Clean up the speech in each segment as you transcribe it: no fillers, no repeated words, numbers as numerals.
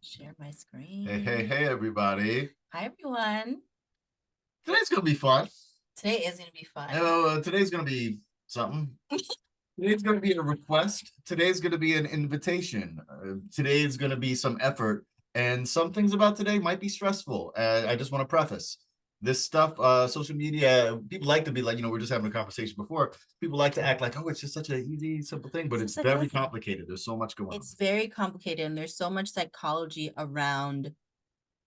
Share my Hey, screen. hey, hey, everybody. Hi, everyone. Today's going to be fun. Today is going to be fun. Today's going to be something. Today's going to be a request. Today's going to be an invitation. Today's going to be some effort. And some things about today might be stressful. I just want to preface this stuff, social media, people like to be like, we're just having a conversation before. People like to act like, oh, it's just such an easy, simple thing, but It's it's just very okay. complicated. There's so much going on. It's very complicated, and there's so much psychology around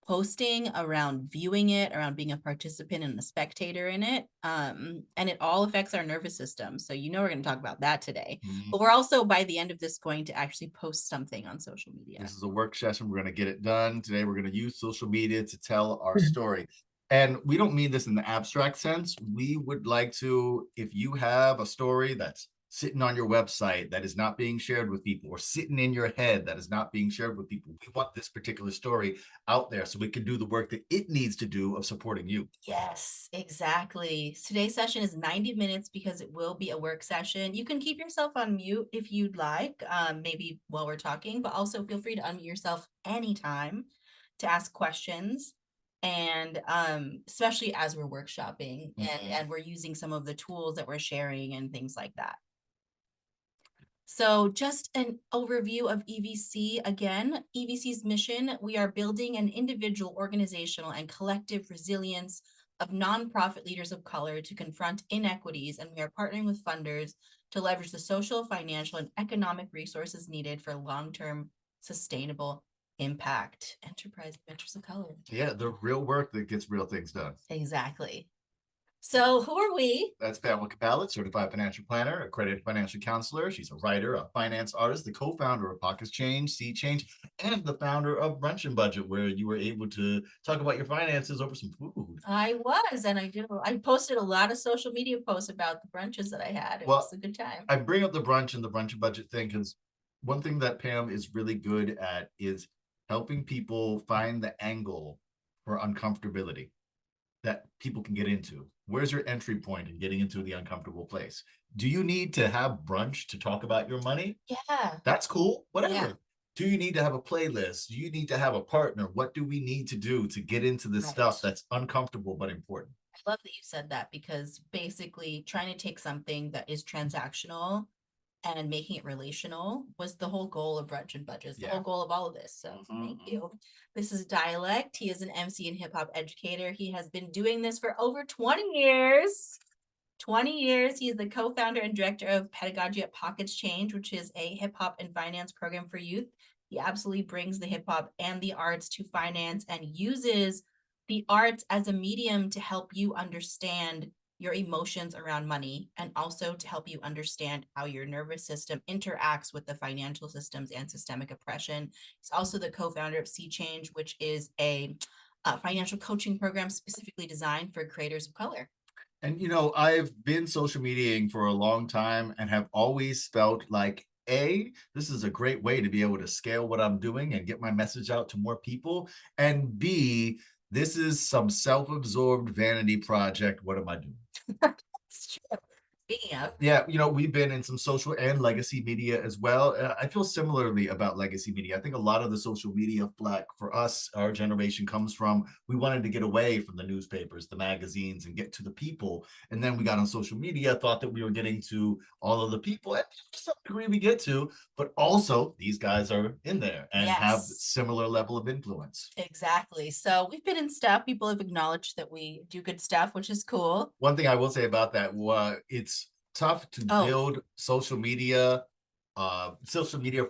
posting, around viewing it, around being a participant and a spectator in it. And it all affects our nervous system. So we're going to talk about that today. But we're also by the end of this going to actually post something on social media. This is a work session. We're going to get it done. Today, we're going to use social media to tell our story. And we don't mean this in the abstract sense. We would like to, if you have a story that's sitting on your website that is not being shared with people, or sitting in your head that is not being shared with people, we want this particular story out there so we can do the work that it needs to do of supporting you. Yes, exactly. Today's session is 90 minutes because it will be a work session. You can keep yourself on mute if you'd like, maybe while we're talking, but also feel free to unmute yourself anytime to ask questions. And especially as we're workshopping and we're using some of the tools that we're sharing and things like that. So just an overview of EVC. Again, EVC's mission, we are building an individual, organizational, and collective resilience of nonprofit leaders of color to confront inequities, and we are partnering with funders to leverage the social, financial, and economic resources needed for long-term sustainable impact. Enterprise Ventures of Color. Yeah, the real work that gets real things done. Exactly. So who are we? That's Pamela Capallet, certified financial planner, accredited financial counselor. She's a writer, a finance artist, the co-founder of Pockets Change, Seed Change, and the founder of Brunch and Budget, where you were able to talk about your finances over some food. I was, and I posted a lot of social media posts about the brunches that I had. It was a good time. I bring up the brunch and the brunch and budget thing because one thing that Pam is really good at is helping people find the angle for uncomfortability that people can get into. Where's your entry point in getting into the uncomfortable place? Do you need to have brunch to talk about your money? Yeah. That's cool. Whatever. Yeah. Do you need to have a playlist? Do you need to have a partner? What do we need to do to get into this stuff that's uncomfortable but important? I love that you said that because basically trying to take something that is transactional and making it relational was the whole goal of Brunch and Budgets, the whole goal of all of this. So thank you. This is Dialect. He is an MC and hip hop educator. He has been doing this for over 20 years. 20 years. He is the co-founder and director of pedagogy at Pockets Change, which is a hip hop and finance program for youth. He absolutely brings the hip hop and the arts to finance and uses the arts as a medium to help you understand your emotions around money and also to help you understand how your nervous system interacts with the financial systems and systemic oppression. He's also the co-founder of Seed Change, which is a financial coaching program specifically designed for creators of color. And I've been social mediating for a long time and have always felt like this is a great way to be able to scale what I'm doing and get my message out to more people. And B, this is some self-absorbed vanity project. What am I doing? That's true. Speaking of, Yeah, we've been in some social and legacy media as well. I feel similarly about legacy media. I think a lot of the social media flack for us, our generation, comes from we wanted to get away from the newspapers, the magazines, and get to the people. And then we got on social media, thought that we were getting to all of the people. And to some degree, we get to, but also these guys are in there and have similar level of influence. Exactly. So we've been in stuff. People have acknowledged that we do good stuff, which is cool. One thing I will say about that, it's tough to build social media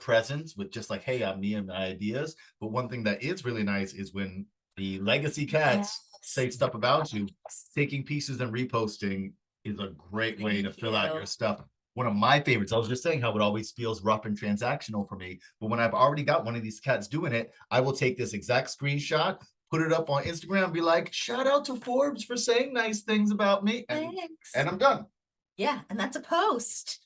presence with just like, hey, I'm me and my ideas. But one thing that is really nice is when the legacy cats say stuff about you, taking pieces and reposting is a great way to fill out your stuff. One of my favorites, I was just saying how it always feels rough and transactional for me. But when I've already got one of these cats doing it, I will take this exact screenshot, put it up on Instagram, and be like, shout out to Forbes for saying nice things about me. And I'm done. Yeah, and that's a post.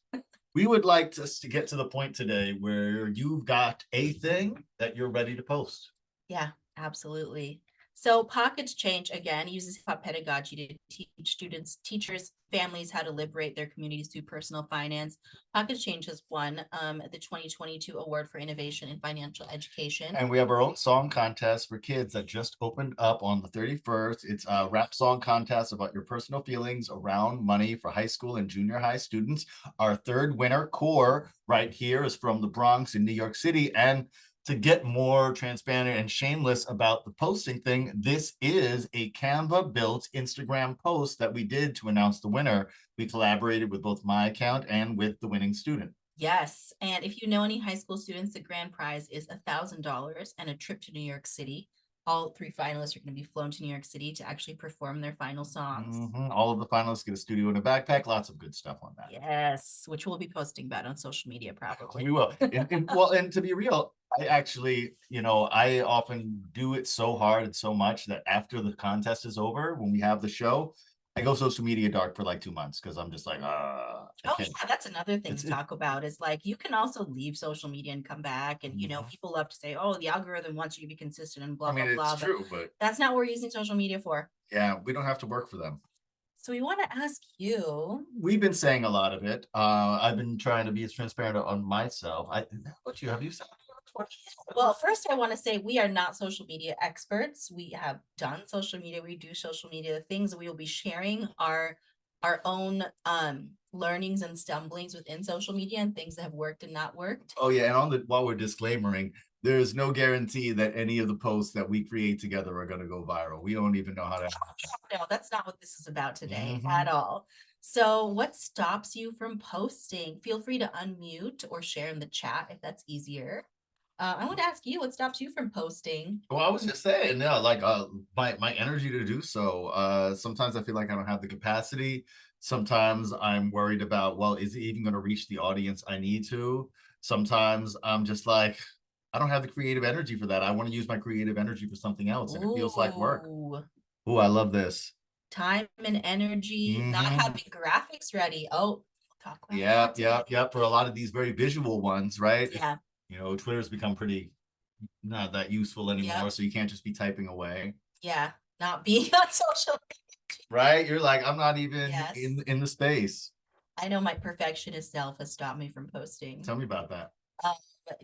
We would like to get to the point today where you've got a thing that you're ready to post. Yeah, absolutely. So Pockets Change, again, uses hip-hop pedagogy to teach students, teachers, families how to liberate their communities through personal finance. Pockets Change has won the 2022 Award for Innovation in Financial Education. And we have our own song contest for kids that just opened up on the 31st. It's a rap song contest about your personal feelings around money for high school and junior high students. Our third winner, Core, right here, is from the Bronx in New York City. And to get more transparent and shameless about the posting thing, this is a Canva built Instagram post that we did to announce the winner. We collaborated with both my account and with the winning student. Yes. And if you know any high school students, the grand prize is $1,000 and a trip to New York City. All 3 finalists are going to be flown to New York City to actually perform their final songs. All of the finalists get a studio and a backpack. Lots of good stuff on that. Yes, which we'll be posting about on social media probably. We will. And to be real, I actually, I often do it so hard and so much that after the contest is over, when we have the show, I go social media dark for like 2 months because I'm just like, Oh yeah, that's another thing to talk about is like you can also leave social media and come back. And people love to say, oh, the algorithm wants you to be consistent and blah, blah, blah. It's true, but that's not what we're using social media for. Yeah, we don't have to work for them. So we want to ask you. We've been saying a lot of it. I've been trying to be as transparent on myself. What have you said? Well, first I want to say we are not social media experts. We have done social media. We do social media. The things that we will be sharing are our own learnings and stumblings within social media and things that have worked and not worked. Oh yeah, and while we're disclaimering, there is no guarantee that any of the posts that we create together are going to go viral. We don't even know how to. No, that's not what this is about today at all. So what stops you from posting? Feel free to unmute or share in the chat if that's easier. I want to ask you, what stops you from posting? Well, I was just saying, yeah, like my energy to do so. Sometimes I feel like I don't have the capacity. Sometimes I'm worried about, well, is it even going to reach the audience I need to? Sometimes I'm just like, I don't have the creative energy for that. I want to use my creative energy for something else, and it feels like work. Oh, I love this. Time and energy, not having graphics ready. Oh, talk about that. Yeah. For a lot of these very visual ones, right? Yeah. Twitter's become pretty not that useful anymore, so you can't just be typing away. Yeah, not being on social media. Right? You're like, I'm not even in the space. I know my perfectionist self has stopped me from posting. Tell me about that.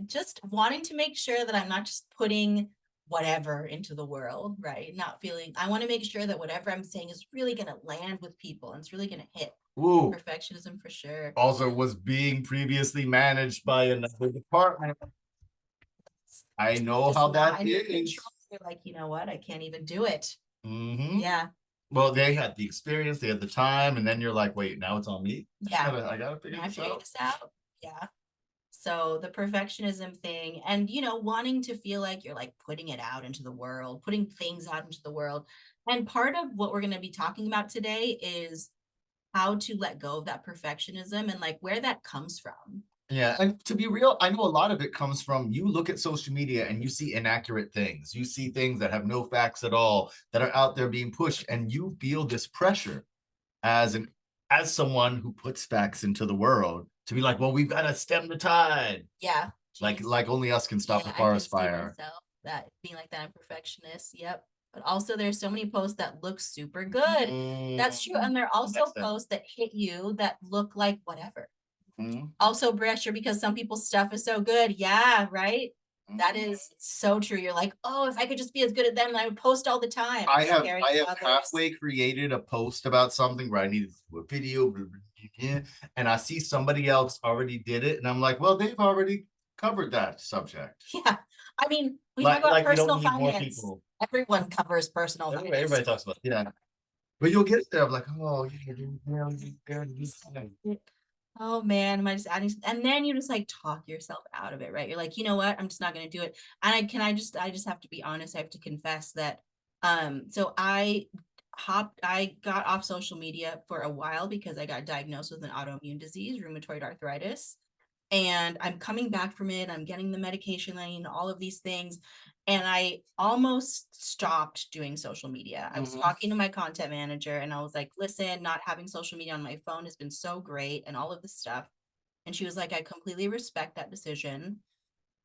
Just wanting to make sure that I'm not just putting whatever into the world, right? Not feeling, I want to make sure that whatever I'm saying is really going to land with people and it's really going to hit. Ooh. Perfectionism for sure. Also was being previously managed by another department. I know how that is. You're like, you know what? I can't even do it. Mm-hmm. Yeah. Well, they had the experience, they had the time, and then you're like, wait, now it's on me? Yeah. I gotta figure this out. Yeah. So the perfectionism thing and, wanting to feel like you're like putting it out into the world, putting things out into the world. And part of what we're going to be talking about today is how to let go of that perfectionism and like where that comes from. Yeah. And to be real, I know a lot of it comes from you look at social media and you see inaccurate things. You see things that have no facts at all that are out there being pushed. And you feel this pressure as someone who puts facts into the world to be like, well, we've got to stem the tide. Yeah. Geez. Like only us can stop a forest fire. That being like that, I'm perfectionist. Yep. But also there's so many posts that look super good. That's true. And there are also posts that hit you that look like whatever. Also pressure because some people's stuff is so good. Yeah, right. That is so true. You're like, oh, if I could just be as good at them, I would post all the time. I have halfway created a post about something where I needed to do a video, and I see somebody else already did it, and I'm like, well, they've already covered that subject. Yeah, I mean, we talk about personal finance. Everyone covers personal finance. Everybody talks about but you'll get it there. I'm like, oh, oh man, am I just adding? And then you just like talk yourself out of it, right? You're like, you know what? I'm just not going to do it. And I just have to be honest. I have to confess that. So I got off social media for a while because I got diagnosed with an autoimmune disease, rheumatoid arthritis. And I'm coming back from it. I'm getting the medication I need, all of these things. And I almost stopped doing social media. I was talking to my content manager and I was like, listen, not having social media on my phone has been so great and all of this stuff. And she was like, I completely respect that decision.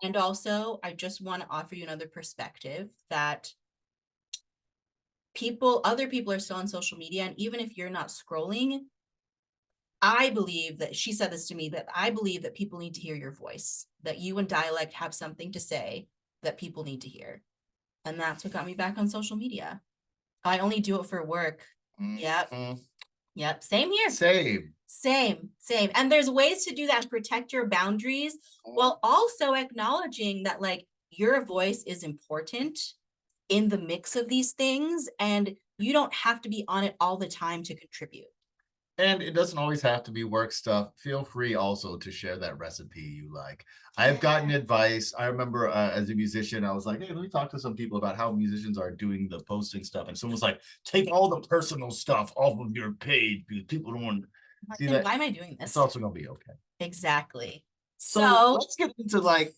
And also, I just want to offer you another perspective that other people are still on social media. And even if you're not scrolling, I believe that she said this to me, that I believe that people need to hear your voice, that you and dialect have something to say that people need to hear. And that's what got me back on social media. I only do it for work. Yep. Yep. Same here. Same. And there's ways to do that, protect your boundaries while also acknowledging that like your voice is important in the mix of these things, and you don't have to be on it all the time to contribute. And it doesn't always have to be work stuff. Feel free also to share that recipe you like. I've gotten advice. I remember as a musician, I was like, hey, let me talk to some people about how musicians are doing the posting stuff. And someone's like, take all the personal stuff off of your page because people don't want to see that. Why am I doing this? It's also going to be okay. Exactly. So let's get into like,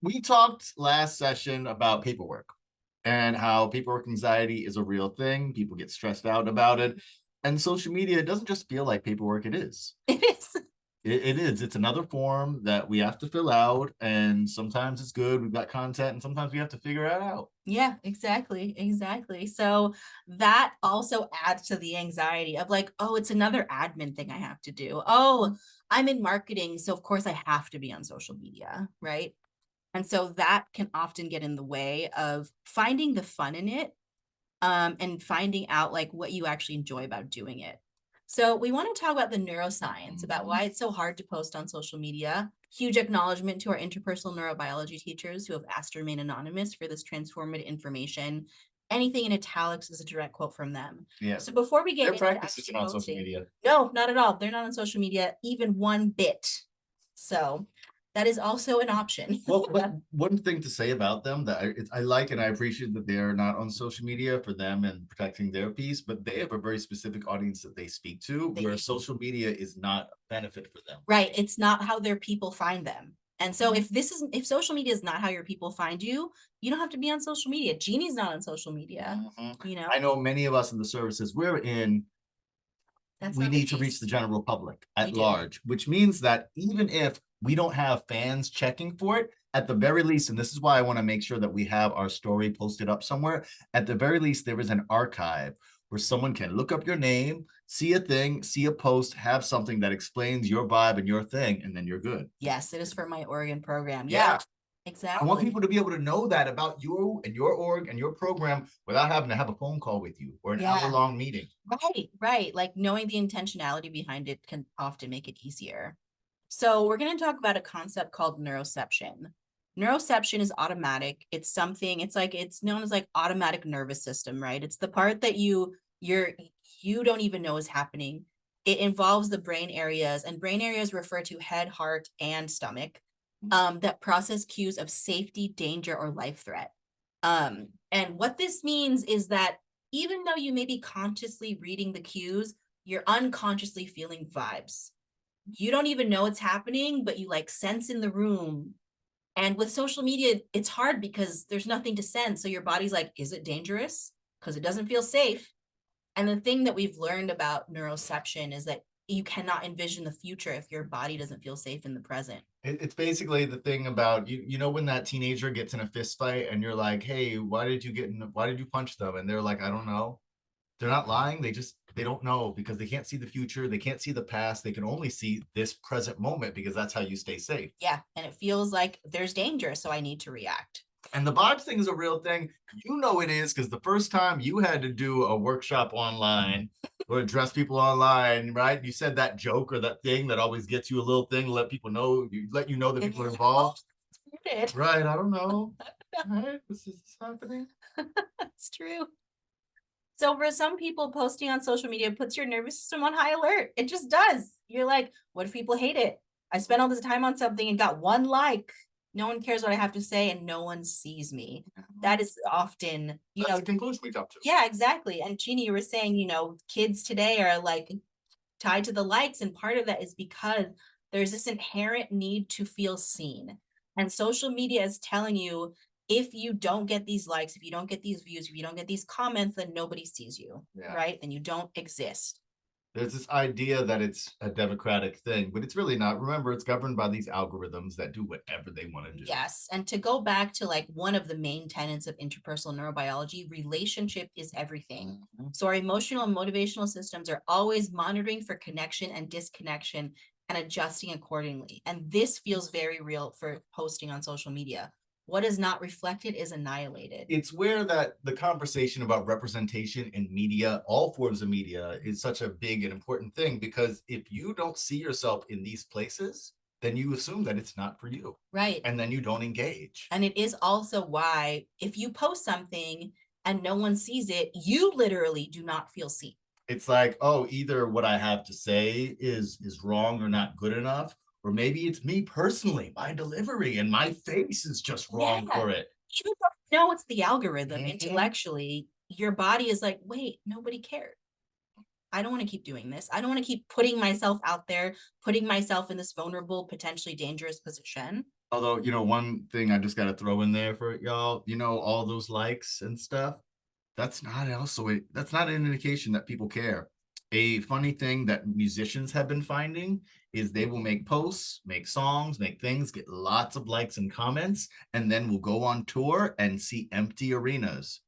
we talked last session about paperwork and how paperwork anxiety is a real thing. People get stressed out about it. And social media, it doesn't just feel like paperwork. It is. It is. It is. It's another form that we have to fill out. And sometimes it's good. We've got content and sometimes we have to figure it out. Yeah, exactly. So that also adds to the anxiety of like, oh, it's another admin thing I have to do. Oh, I'm in marketing, so of course I have to be on social media, right? And so that can often get in the way of finding the fun in it. And finding out like what you actually enjoy about doing it. So we want to talk about the neuroscience, about why it's so hard to post on social media. Huge acknowledgement to our interpersonal neurobiology teachers who have asked to remain anonymous for this transformative information. Anything in italics is a direct quote from them. Yeah. So before we get into practices on social media. No, not at all. They're not on social media even one bit. So that is also an option. Well, but one thing to say about them that I like and I appreciate that they're not on social media for them and protecting their peace, but they have a very specific audience that they speak to, where social media is not a benefit for them. Right. It's not how their people find them. And so if social media is not how your people find you, you don't have to be on social media. Jeannie's not on social media. You know, I know many of us in the services we're in, we need to reach the general public at large, which means that even if we don't have fans checking for it, at the very least, and this is why I want to make sure that we have our story posted up somewhere, at the very least, there is an archive where someone can look up your name, see a thing, see a post, have something that explains your vibe and your thing, and then you're good. Yes, it is for my Oregon program. Yeah. Exactly. I want people to be able to know that about you and your org and your program without having to have a phone call with you or an hour-long meeting. Right. Like knowing the intentionality behind it can often make it easier. So we're going to talk about a concept called neuroception. Neuroception is automatic. It's something, it's known as like automatic nervous system, right? It's the part that you don't even know is happening. It involves the brain areas, and brain areas refer to head, heart, and stomach. That process cues of safety, danger, or life threat. And what this means is that even though you may be consciously reading the cues, you're unconsciously feeling vibes. You don't even know it's happening, but you like sense in the room. And with social media, it's hard because there's nothing to sense. So your body's like, is it dangerous? Because it doesn't feel safe. And the thing that we've learned about neuroception is that you cannot envision the future if your body doesn't feel safe in the present. It's basically the thing about you know when that teenager gets in a fist fight and you're like, hey, why did you punch them? And they're like, I don't know. They're not lying. They don't know because they can't see the future. They can't see the past. They can only see this present moment because that's how you stay safe. Yeah. And it feels like there's danger. So I need to react. And the vibes thing is a real thing. You know it is because the first time you had to do a workshop online or address people online, right? You said that joke or that thing that always gets you a little thing to let you know that people are involved. Right, I don't know. Right, this is happening. It's true. So for some people, posting on social media puts your nervous system on high alert. It just does. You're like, what if people hate it? I spent all this time on something and got one like. No one cares what I have to say and no one sees me. That is often, That's the conclusion we come to. Yeah, exactly. And Jeannie, you were saying, kids today are like tied to the likes. And part of that is because there's this inherent need to feel seen. And social media is telling you, if you don't get these likes, if you don't get these views, if you don't get these comments, then nobody sees you, right? Then you don't exist. There's this idea that it's a democratic thing, but it's really not. Remember, it's governed by these algorithms that do whatever they want to do. Yes. And to go back to like one of the main tenets of interpersonal neurobiology, relationship is everything. So our emotional and motivational systems are always monitoring for connection and disconnection and adjusting accordingly. And this feels very real for posting on social media. What is not reflected is annihilated. It's where that the conversation about representation in media, all forms of media, is such a big and important thing, because if you don't see yourself in these places, then you assume that it's not for you. Right. And then you don't engage. And it is also why if you post something and no one sees it, you literally do not feel seen. It's like, oh, either what I have to say is wrong or not good enough, or maybe it's me personally, my delivery and my face is just wrong for it. Even though you know it's the algorithm, intellectually, your body is like, wait, nobody cared. I don't want to keep doing this. I don't want to keep putting myself out there, putting myself in this vulnerable, potentially dangerous position. Although, you know, one thing I just got to throw in there for y'all, you know, all those likes and stuff, that's not an indication that people care. A funny thing that musicians have been finding is they will make posts, make songs, make things, get lots of likes and comments, and then will go on tour and see empty arenas.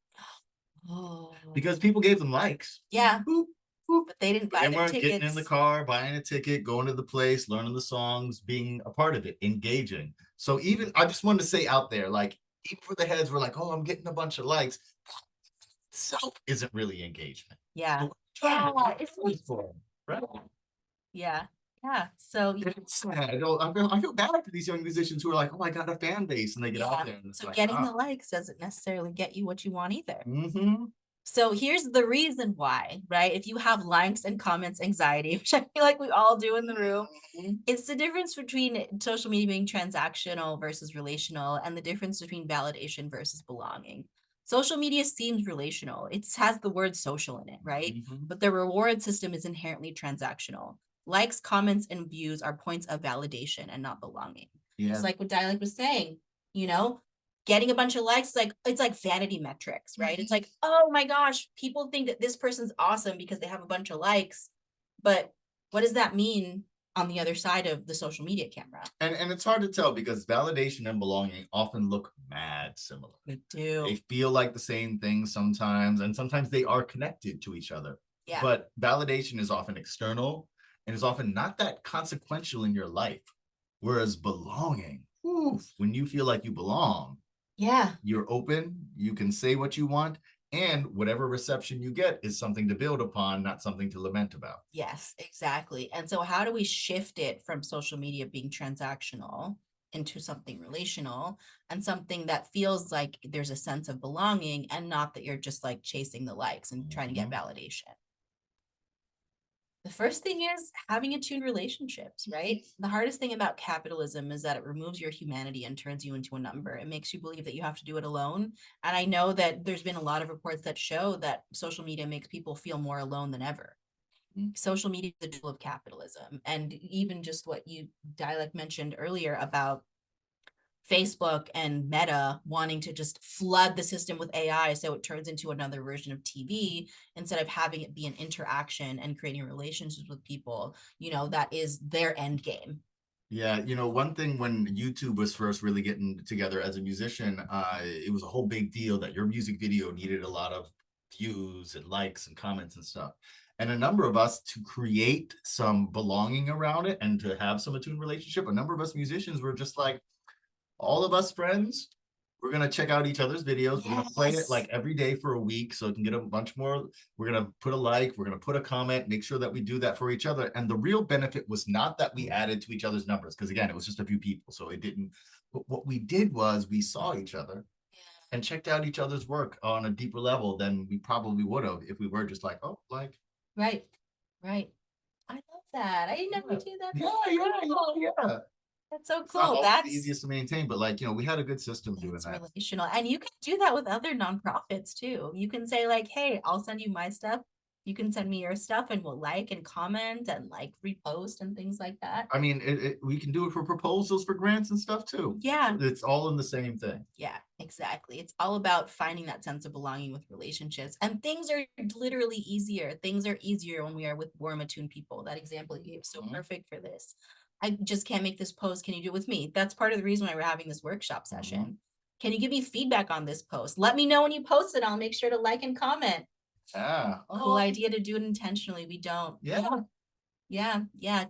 Oh. Because people gave them likes. Yeah. Boop, boop. But they didn't buy They the weren't tickets. getting in the car, buying a ticket, going to the place, learning the songs, being a part of it, engaging. So even, I just wanted to say out there, like, even for the heads, we're like, oh, I'm getting a bunch of likes. Itself isn't really engagement. Yeah. It's for, right? Yeah. Yeah. So it's sad. I feel bad for these young musicians who are like, oh, I got a fan base, and they get out there. And it's so like, getting the likes doesn't necessarily get you what you want either. Mm-hmm. So here's the reason why, right? If you have likes and comments anxiety, which I feel like we all do in the room, it's the difference between social media being transactional versus relational, and the difference between validation versus belonging. Social media seems relational. It has the word social in it, right? But the reward system is inherently transactional. Likes, comments, and views are points of validation and not belonging. Yeah. It's like what Dialect was saying, you know, getting a bunch of likes, it's like vanity metrics, right? It's like, oh my gosh, people think that this person's awesome because they have a bunch of likes. But what does that mean on the other side of the social media camera? And it's hard to tell, because validation and belonging often look mad similar. They do. They feel like the same thing sometimes, and sometimes they are connected to each other. Yeah. But validation is often external and is often not that consequential in your life. Whereas belonging, when you feel like you belong, you're open, you can say what you want, and whatever reception you get is something to build upon, not something to lament about. Yes, exactly. And so how do we shift it from social media being transactional into something relational, and something that feels like there's a sense of belonging, and not that you're just like chasing the likes and trying to get validation? The first thing is having attuned relationships, right? The hardest thing about capitalism is that it removes your humanity and turns you into a number. It makes you believe that you have to do it alone. And I know that there's been a lot of reports that show that social media makes people feel more alone than ever. Social media is the tool of capitalism. And even just what you Dialect mentioned earlier about Facebook and Meta wanting to just flood the system with AI so it turns into another version of TV, instead of having it be an interaction and creating relationships with people, you know, that is their end game. Yeah, you know, one thing when YouTube was first really getting together as a musician, it was a whole big deal that your music video needed a lot of views and likes and comments and stuff. And a number of us, to create some belonging around it and to have some attuned relationship, a number of us musicians were just like, all of us friends, we're going to check out each other's videos. We're going to play it like every day for a week so it can get a bunch more. We're going to put a like, we're going to put a comment, make sure that we do that for each other. And the real benefit was not that we added to each other's numbers, because again, it was just a few people. So it didn't, but what we did was we saw each other and checked out each other's work on a deeper level than we probably would have if we were just like, oh, like. Right. I love that. I didn't know we do that. Yeah. That's so cool. That's the easiest to maintain, but like, you know, we had a good system doing that. Relational. And you can do that with other nonprofits too. You can say like, hey, I'll send you my stuff. You can send me your stuff and we'll like and comment and like repost and things like that. I mean, we can do it for proposals for grants and stuff too. Yeah. It's all in the same thing. Yeah, exactly. It's all about finding that sense of belonging with relationships. And things are literally easier. Things are easier when we are with warm, attuned people. That example you gave is so perfect for this. I just can't make this post. Can you do it with me? That's part of the reason why we're having this workshop session. Can you give me feedback on this post? Let me know when you post it. I'll make sure to like and comment. Cool idea to do it intentionally. We don't. Yeah.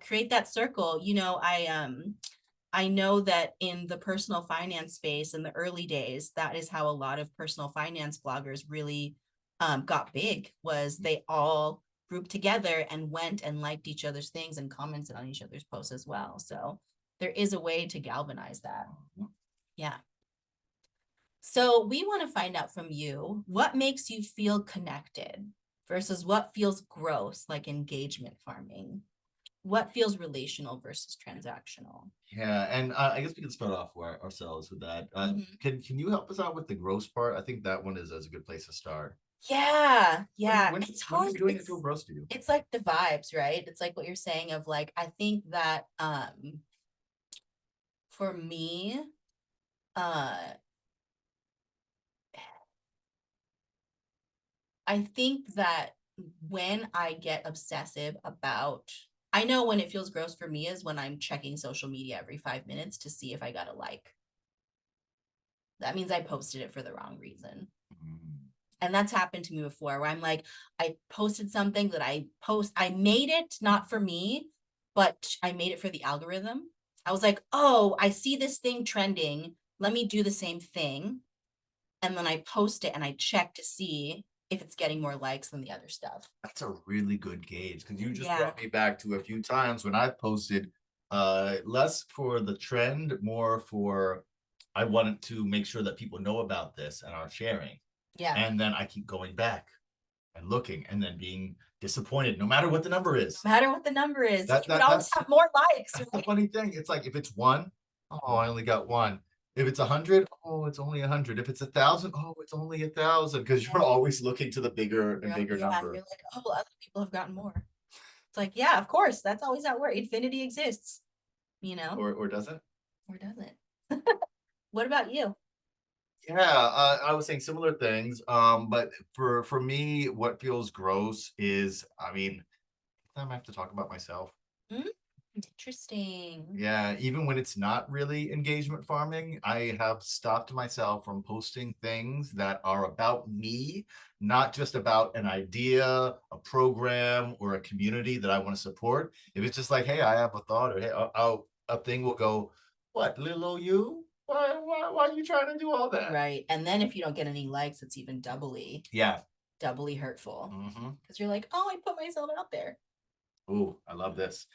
Create that circle. You know, I know that in the personal finance space in the early days, that is how a lot of personal finance bloggers really got big, was they all grouped together and went and liked each other's things and commented on each other's posts as well. So there is a way to galvanize that. Yeah. So we want to find out from you, what makes you feel connected versus what feels gross, like engagement farming? What feels relational versus transactional? Yeah, and I guess we can start off ourselves with that. Can you help us out with the gross part? I think that one is a good place to start. Yeah. It's hard. Doing it feel gross to you? It's like the vibes, right? It's like what you're saying of like, I think that for me, I think that when I get obsessive about, I know when it feels gross for me is when I'm checking social media every 5 minutes to see if I got a like. That means I posted it for the wrong reason. And that's happened to me before, where I'm like, I posted something that I made it not for me, but I made it for the algorithm. I was like, oh, I see this thing trending. Let me do the same thing. And then I post it and I check to see if it's getting more likes than the other stuff. That's a really good gauge, because you just brought me back to a few times when I posted less for the trend, more for I wanted to make sure that people know about this and are sharing. Yeah. And then I keep going back and looking and then being disappointed no matter what the number is. No matter what the number is, you would always have more likes. That's the funny thing. It's like if it's 1, oh, I only got 1. If it's 100, oh, it's only 100. If it's 1,000, oh, it's only 1,000, because you're always looking to the bigger and bigger number. You're like, oh, well, other people have gotten more. It's like, yeah, of course, that's always how where infinity exists, you know. Or doesn't. Or doesn't. What about you? Yeah, I was saying similar things. But for me, what feels gross is, I mean, I have to talk about myself. Interesting. Yeah, even when it's not really engagement farming, I have stopped myself from posting things that are about me, not just about an idea, a program, or a community that I want to support. If it's just like, hey, I have a thought, or hey, a thing will go, what, little old you? Why are you trying to do all that? Right. And then if you don't get any likes, it's even doubly hurtful. Because you're like, oh, I put myself out there. Oh, I love this.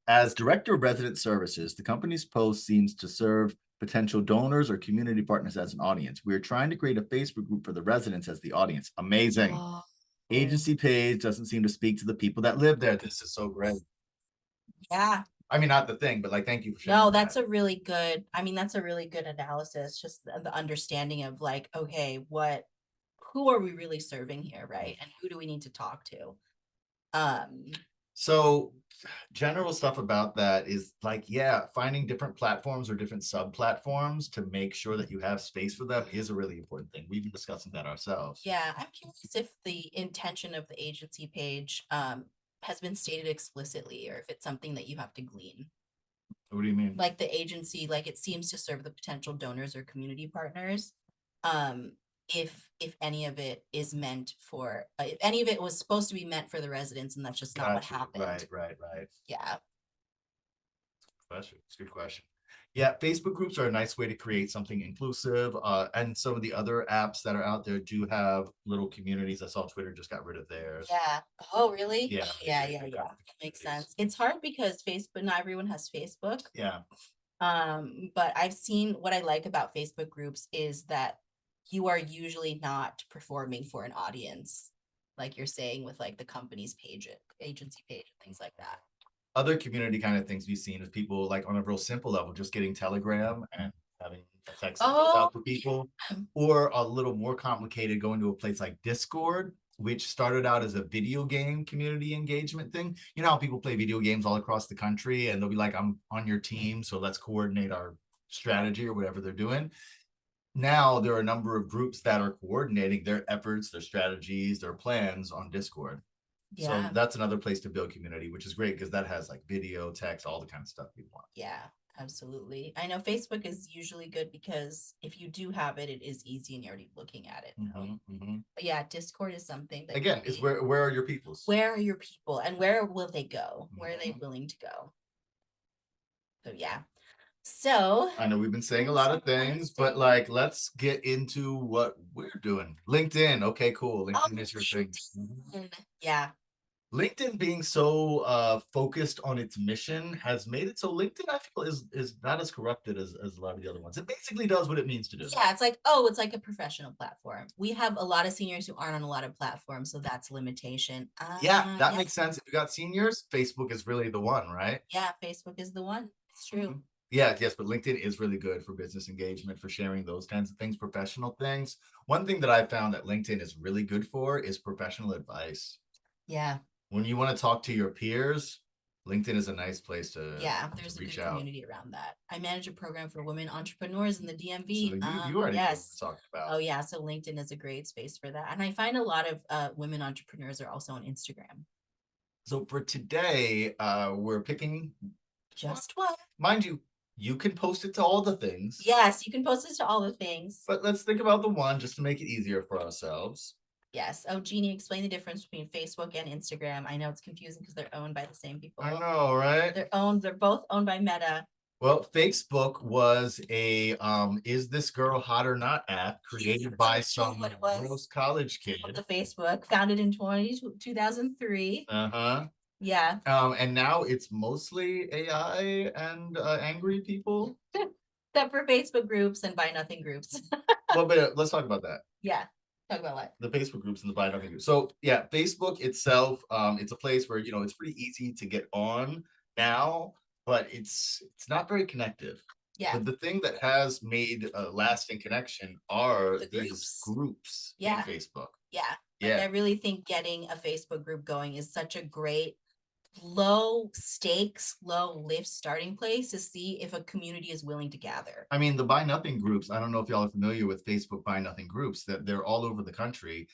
As Director of Resident Services, the company's post seems to serve potential donors or community partners as an audience. We are trying to create a Facebook group for the residents as the audience. Amazing. Agency page doesn't seem to speak to the people that live there. This is so great. Yeah. I mean, not the thing, but like, thank you for sharing. No, that's a really good, that's a really good analysis. Just the understanding of like, okay, who are we really serving here, right? And who do we need to talk to? So general stuff about that is like, yeah, finding different platforms or different sub platforms to make sure that you have space for them is a really important thing. We've been discussing that ourselves. Yeah, I'm curious if the intention of the agency page has been stated explicitly, or if it's something that you have to glean. What do you mean? Like the agency, like it seems to serve the potential donors or community partners. If any of it is meant for, if any of it was supposed to be meant for the residents, and that's just not what happened. Right. Yeah. It's a good question. Yeah, Facebook groups are a nice way to create something inclusive. And some of the other apps that are out there do have little communities. I saw Twitter just got rid of theirs. Yeah. Oh, really? Yeah. It makes sense. It's hard because Facebook, not everyone has Facebook. Yeah. But I've seen, what I like about Facebook groups is that you are usually not performing for an audience, like you're saying with like the company's page, agency page, and things like that. Other community kind of things we've seen is people like on a real simple level, just getting Telegram and having text out to people, or a little more complicated, going to a place like Discord which started out as a video game community engagement thing. You know how people play video games all across the country and they'll be like, I'm on your team, so let's coordinate our strategy or whatever they're doing. Now there are a number of groups that are coordinating their efforts, their strategies, their plans on Discord. So that's another place to build community, which is great because that has like video, text, all the kind of stuff you want. Yeah, absolutely. I know Facebook is usually good because if you do have it, it is easy and you're already looking at it. But yeah, Discord is something that again, it's where are your peoples? Where are your people and where will they go? Where are they willing to go? So yeah. So I know we've been saying a lot of things, but like, let's get into what we're doing. LinkedIn. Okay, cool. LinkedIn is your thing. Yeah. LinkedIn being so focused on its mission has made it so LinkedIn, I feel, is not as corrupted as a lot of the other ones. It basically does what it means to do. Yeah, it's like, oh, it's like a professional platform. We have a lot of seniors who aren't on a lot of platforms, so that's a limitation. Yeah, that makes sense. If you got seniors, Facebook is really the one, right? Yeah, Facebook is the one. It's true. Yeah, yes, but LinkedIn is really good for business engagement, for sharing those kinds of things, professional things. One thing that I found that LinkedIn is really good for is professional advice. Yeah. When you want to talk to your peers, LinkedIn is a nice place to there's to a good community around that. I manage a program for women entrepreneurs in the DMV. So you already know what we're talking about. Oh yeah, so LinkedIn is a great space for that. And I find a lot of women entrepreneurs are also on Instagram. So for today, we're picking just one. Mind you, you can post it to all the things. Yes, you can post it to all the things. But let's think about the one just to make it easier for ourselves. Yes. Oh, Jeannie, explain the difference between Facebook and Instagram. I know it's confusing because they're owned by the same people. I know, right? They're both owned by Meta. Well, Facebook was a is this girl hot or not app created by some gross college kid. The Facebook, founded in 2003. Uh-huh. Yeah. And now it's mostly AI and angry people. Except for Facebook groups and buy nothing groups. Well, but let's talk about that. Yeah. Talk about what? The Facebook groups and the buy nothing groups. So yeah, Facebook itself, it's a place where, you know, it's pretty easy to get on now, but it's not very connective. Yeah. But the thing that has made a lasting connection are these groups in Facebook. Yeah. Like, I really think getting a Facebook group going is such a great low stakes, low lift starting place to see if a community is willing to gather. I mean, the buy nothing groups, I don't know if y'all are familiar with Facebook buy nothing groups, that they're all over the country.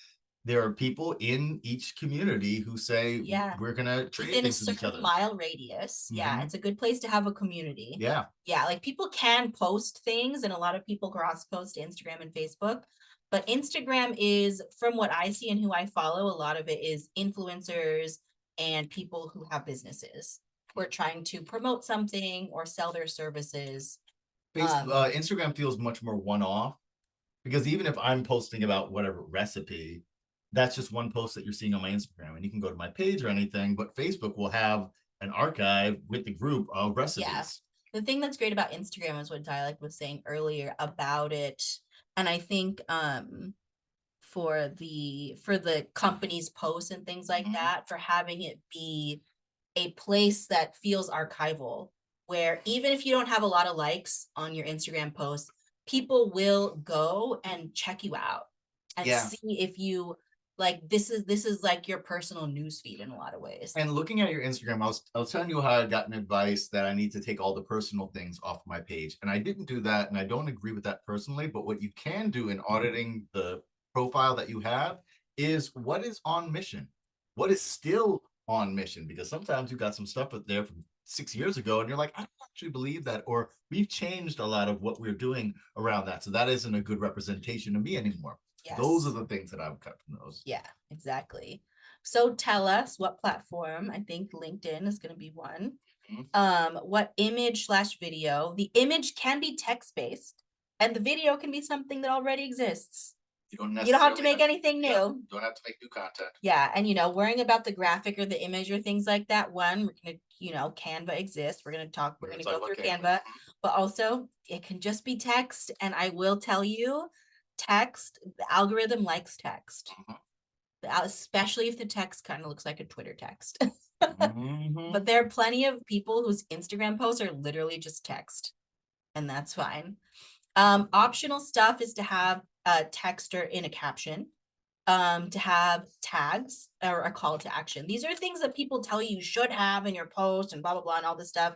There are people in each community who say, we're gonna trade things with each other. Mile radius. Yeah, it's a good place to have a community. Yeah, like people can post things, and a lot of people cross post to Instagram and Facebook. But Instagram is, from what I see and who I follow, a lot of it is influencers and people who have businesses who are trying to promote something or sell their services. Instagram feels much more one-off, because even if I'm posting about whatever recipe, that's just one post that you're seeing on my Instagram, and you can go to my page or anything, but Facebook will have an archive with the group of recipes. Yeah. The thing that's great about Instagram is what Dialect was saying earlier about it. And I think for the company's posts and things like that, for having it be a place that feels archival, where even if you don't have a lot of likes on your Instagram posts, people will go and check you out and see if you like this is like your personal newsfeed in a lot of ways. And looking at your Instagram, I was telling you how I gotten advice that I need to take all the personal things off my page, and I didn't do that, and I don't agree with that personally. But what you can do in auditing the profile that you have is what is on mission, what is still on mission, because sometimes you've got some stuff up there from 6 years ago and you're like, I don't actually believe that, or we've changed a lot of what we're doing around that, so that isn't a good representation of me anymore. Those are the things that I would cut from those. Yeah, exactly. So tell us what platform. I think LinkedIn is going to be one. What image/video? The image can be text-based and the video can be something that already exists. You don't have to make anything new. You don't have to make new content. Yeah. And, worrying about the graphic or the image or things like that. One, we're going to, Canva exists. We're going to go through Canva, but also it can just be text. And I will tell you, text, the algorithm likes text, especially if the text kind of looks like a Twitter text. But there are plenty of people whose Instagram posts are literally just text, and that's fine. Optional stuff is to have a text or in a caption. to have tags or a call to action. These are things that people tell you should have in your post and blah, blah, blah, and all this stuff.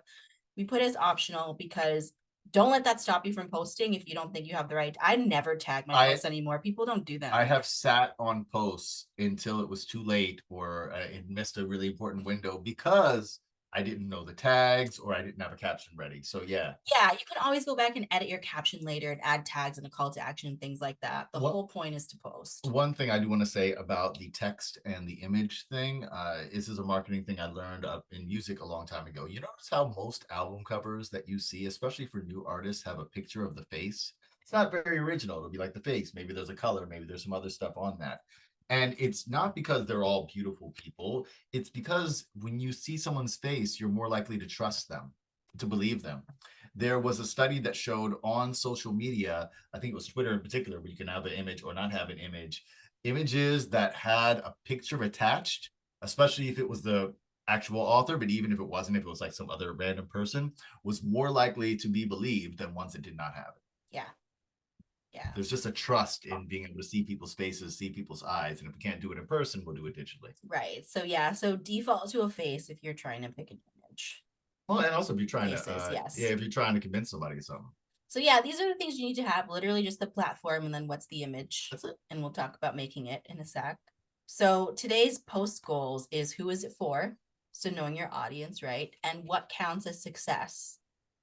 We put as optional because don't let that stop you from posting if you don't think you have the right. I never tag my posts anymore. People don't do that. I have sat on posts until it was too late or it missed a really important window because I didn't know the tags or I didn't have a caption ready. So yeah. Yeah, you can always go back and edit your caption later and add tags and a call to action and things like that. The whole point is to post. One thing I do want to say about the text and the image thing, this is a marketing thing I learned in music a long time ago. You notice how most album covers that you see, especially for new artists, have a picture of the face? It's not very original. It'll be like the face. Maybe there's a color. Maybe there's some other stuff on that. And it's not because they're all beautiful people. It's because when you see someone's face, you're more likely to trust them, to believe them. There was a study that showed on social media, I think it was Twitter in particular, where you can have an image or not have an image. Images that had a picture attached, especially if it was the actual author, but even if it wasn't, if it was like some other random person, was more likely to be believed than ones that did not have it. Yeah. Yeah. There's just a trust in being able to see people's faces, see people's eyes. And if we can't do it in person, we'll do it digitally. Right. So yeah. So default to a face if you're trying to pick an image. Well, and also if you're trying to, yes. Yeah, if you're trying to convince somebody of something. So yeah, these are the things you need to have, literally just the platform and then what's the image. That's it. And we'll talk about making it in a sec. So today's post goals is who is it for? So knowing your audience, right? And what counts as success?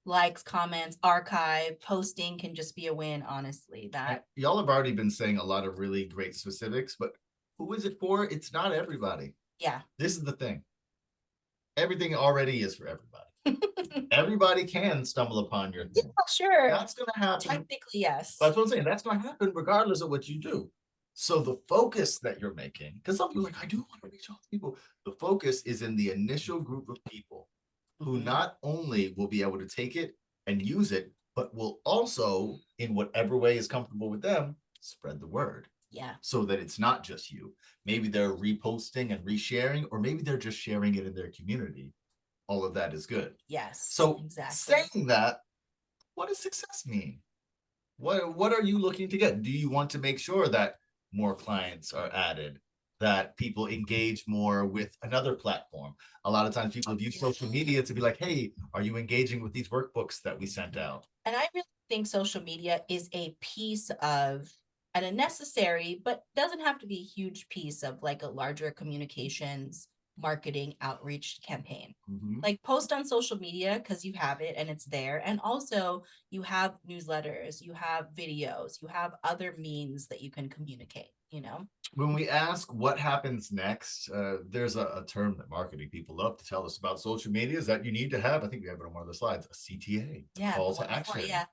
Likes, comments, archive, posting can just be a win, honestly. That y'all have already been saying a lot of really great specifics, but who is it for? It's not everybody. Yeah. This is the thing. Everything already is for everybody. Everybody can stumble upon your thing. Yeah, sure. That's going to happen. Technically, yes. That's what I'm saying. That's going to happen regardless of what you do. So the focus that you're making, because some people are like, I do want to reach all the people. The focus is in the initial group of people who not only will be able to take it and use it, but will also, in whatever way is comfortable with them, spread the word. Yeah. So that it's not just you. Maybe they're reposting and resharing, or maybe they're just sharing it in their community. All of that is good. Yes. So saying that, what does success mean? What are you looking to get? Do you want to make sure that more clients are added, that people engage more with another platform? A lot of times people have used social media to be like, hey, are you engaging with these workbooks that we sent out? And I really think social media is a piece of, and a necessary, but doesn't have to be a huge piece of like a larger communications marketing outreach campaign. Like post on social media because you have it and it's there. And also you have newsletters, you have videos, you have other means that you can communicate, you know? When we ask what happens next, there's a term that marketing people love to tell us about social media is that you need to have, I think we have it on one of the slides, a CTA, call to action. Yeah.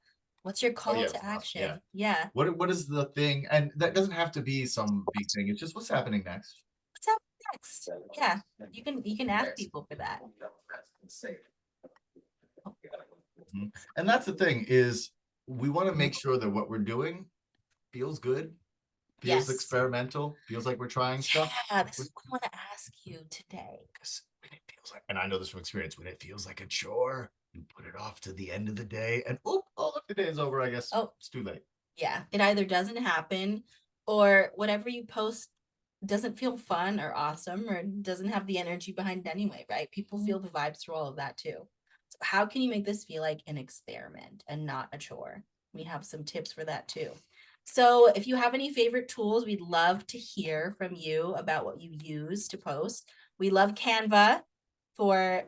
What's your call to action? Yeah. What is the thing? And that doesn't have to be some big thing. It's just what's happening next. What's happening next? Yeah. You can ask people for that. And that's the thing is we want to make sure that what we're doing feels good, feels experimental, feels like we're trying stuff. Yeah, this is what I want to ask you today. When it feels like, and I know this from experience, when it feels like a chore, you put it off to the end of the day and all of the day is over, I guess. Oh, it's too late. Yeah, it either doesn't happen or whatever you post doesn't feel fun or awesome or doesn't have the energy behind it anyway, right? People feel the vibes through all of that too. So how can you make this feel like an experiment and not a chore? We have some tips for that too. So if you have any favorite tools, we'd love to hear from you about what you use to post. We love Canva for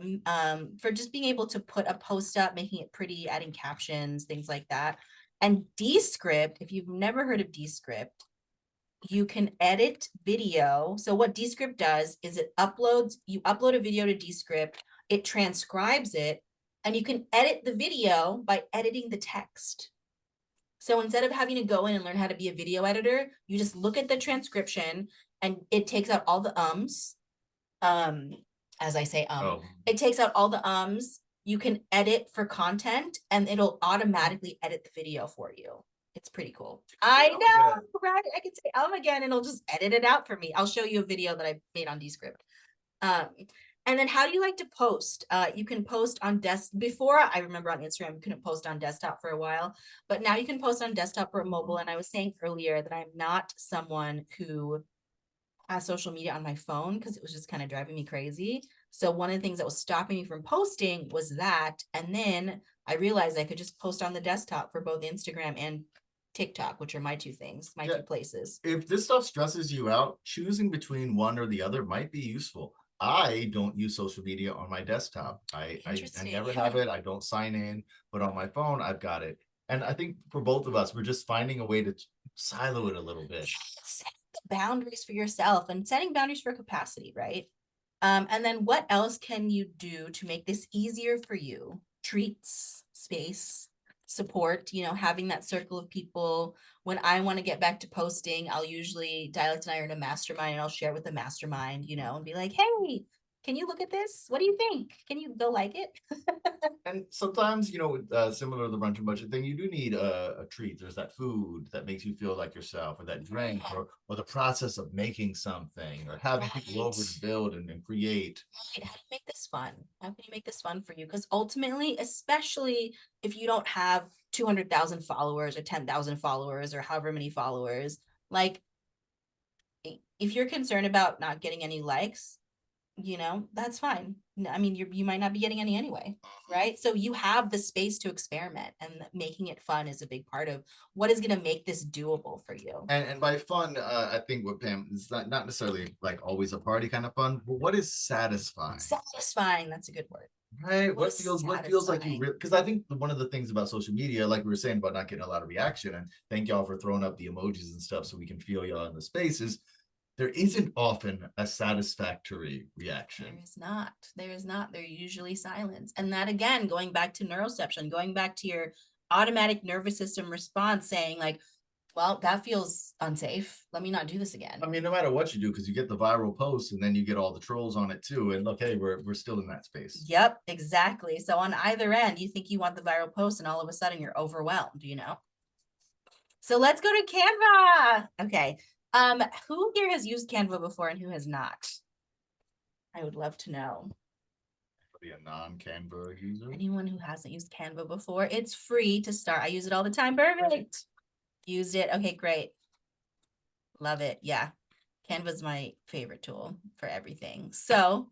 just being able to put a post up, making it pretty, adding captions, things like that. And Descript, if you've never heard of Descript, you can edit video. So what Descript does is you upload a video to Descript, it transcribes it, and you can edit the video by editing the text. So instead of having to go in and learn how to be a video editor, you just look at the transcription and it takes out all the ums. As I say, it takes out all the ums. You can edit for content and it'll automatically edit the video for you. It's pretty cool. I know, right? I can say again, and it'll just edit it out for me. I'll show you a video that I made on Descript. And then how do you like to post? You can post on before I remember on Instagram, you couldn't post on desktop for a while, but now you can post on desktop or mobile. And I was saying earlier that I'm not someone who social media on my phone because it was just kind of driving me crazy. So one of the things that was stopping me from posting was that. And then I realized I could just post on the desktop for both Instagram and TikTok, which are my two things, my two places. If this stuff stresses you out, choosing between one or the other might be useful. I don't use social media on my desktop. I never have it. I don't sign in, but on my phone, I've got it. And I think for both of us, we're just finding a way to silo it a little bit. Set the boundaries for yourself and setting boundaries for capacity, right? And then what else can you do to make this easier for you? Treats, space, support, having that circle of people. When I want to get back to posting, I'll usually Dialect and I are in a mastermind and I'll share with the mastermind, and be like, hey, can you look at this? What do you think? Can you go like it? And sometimes, similar to the brunch and budget thing, you do need a treat. There's that food that makes you feel like yourself, or that drink, or the process of making something, or having people over to build and create. Right. How do you make this fun? How can you make this fun for you? Because ultimately, especially if you don't have 200,000 followers or 10,000 followers or however many followers, like if you're concerned about not getting any likes, that's fine. I mean, you might not be getting any anyway, right? So you have the space to experiment, and making it fun is a big part of what is going to make this doable for you. And by fun, I think what Pam is not necessarily like always a party kind of fun, but what is satisfying? Satisfying, that's a good word. Right. What feels like you because I think one of the things about social media, like we were saying about not getting a lot of reaction, and thank y'all for throwing up the emojis and stuff so we can feel y'all in the spaces. There isn't often a satisfactory reaction. There is not. They're usually silence. And that, again, going back to neuroception, going back to your automatic nervous system response saying like, well, that feels unsafe. Let me not do this again. I mean, no matter what you do, because you get the viral post and then you get all the trolls on it too. And look, hey, we're still in that space. Yep, exactly. So on either end, you think you want the viral post and all of a sudden you're overwhelmed, So let's go to Canva. Okay. Who here has used Canva before and who has not? I would love to know. Be a non-Canva user. Anyone who hasn't used Canva before, it's free to start. I use it all the time. Perfect. Used it. Okay, great. Love it. Yeah. Canva's my favorite tool for everything. So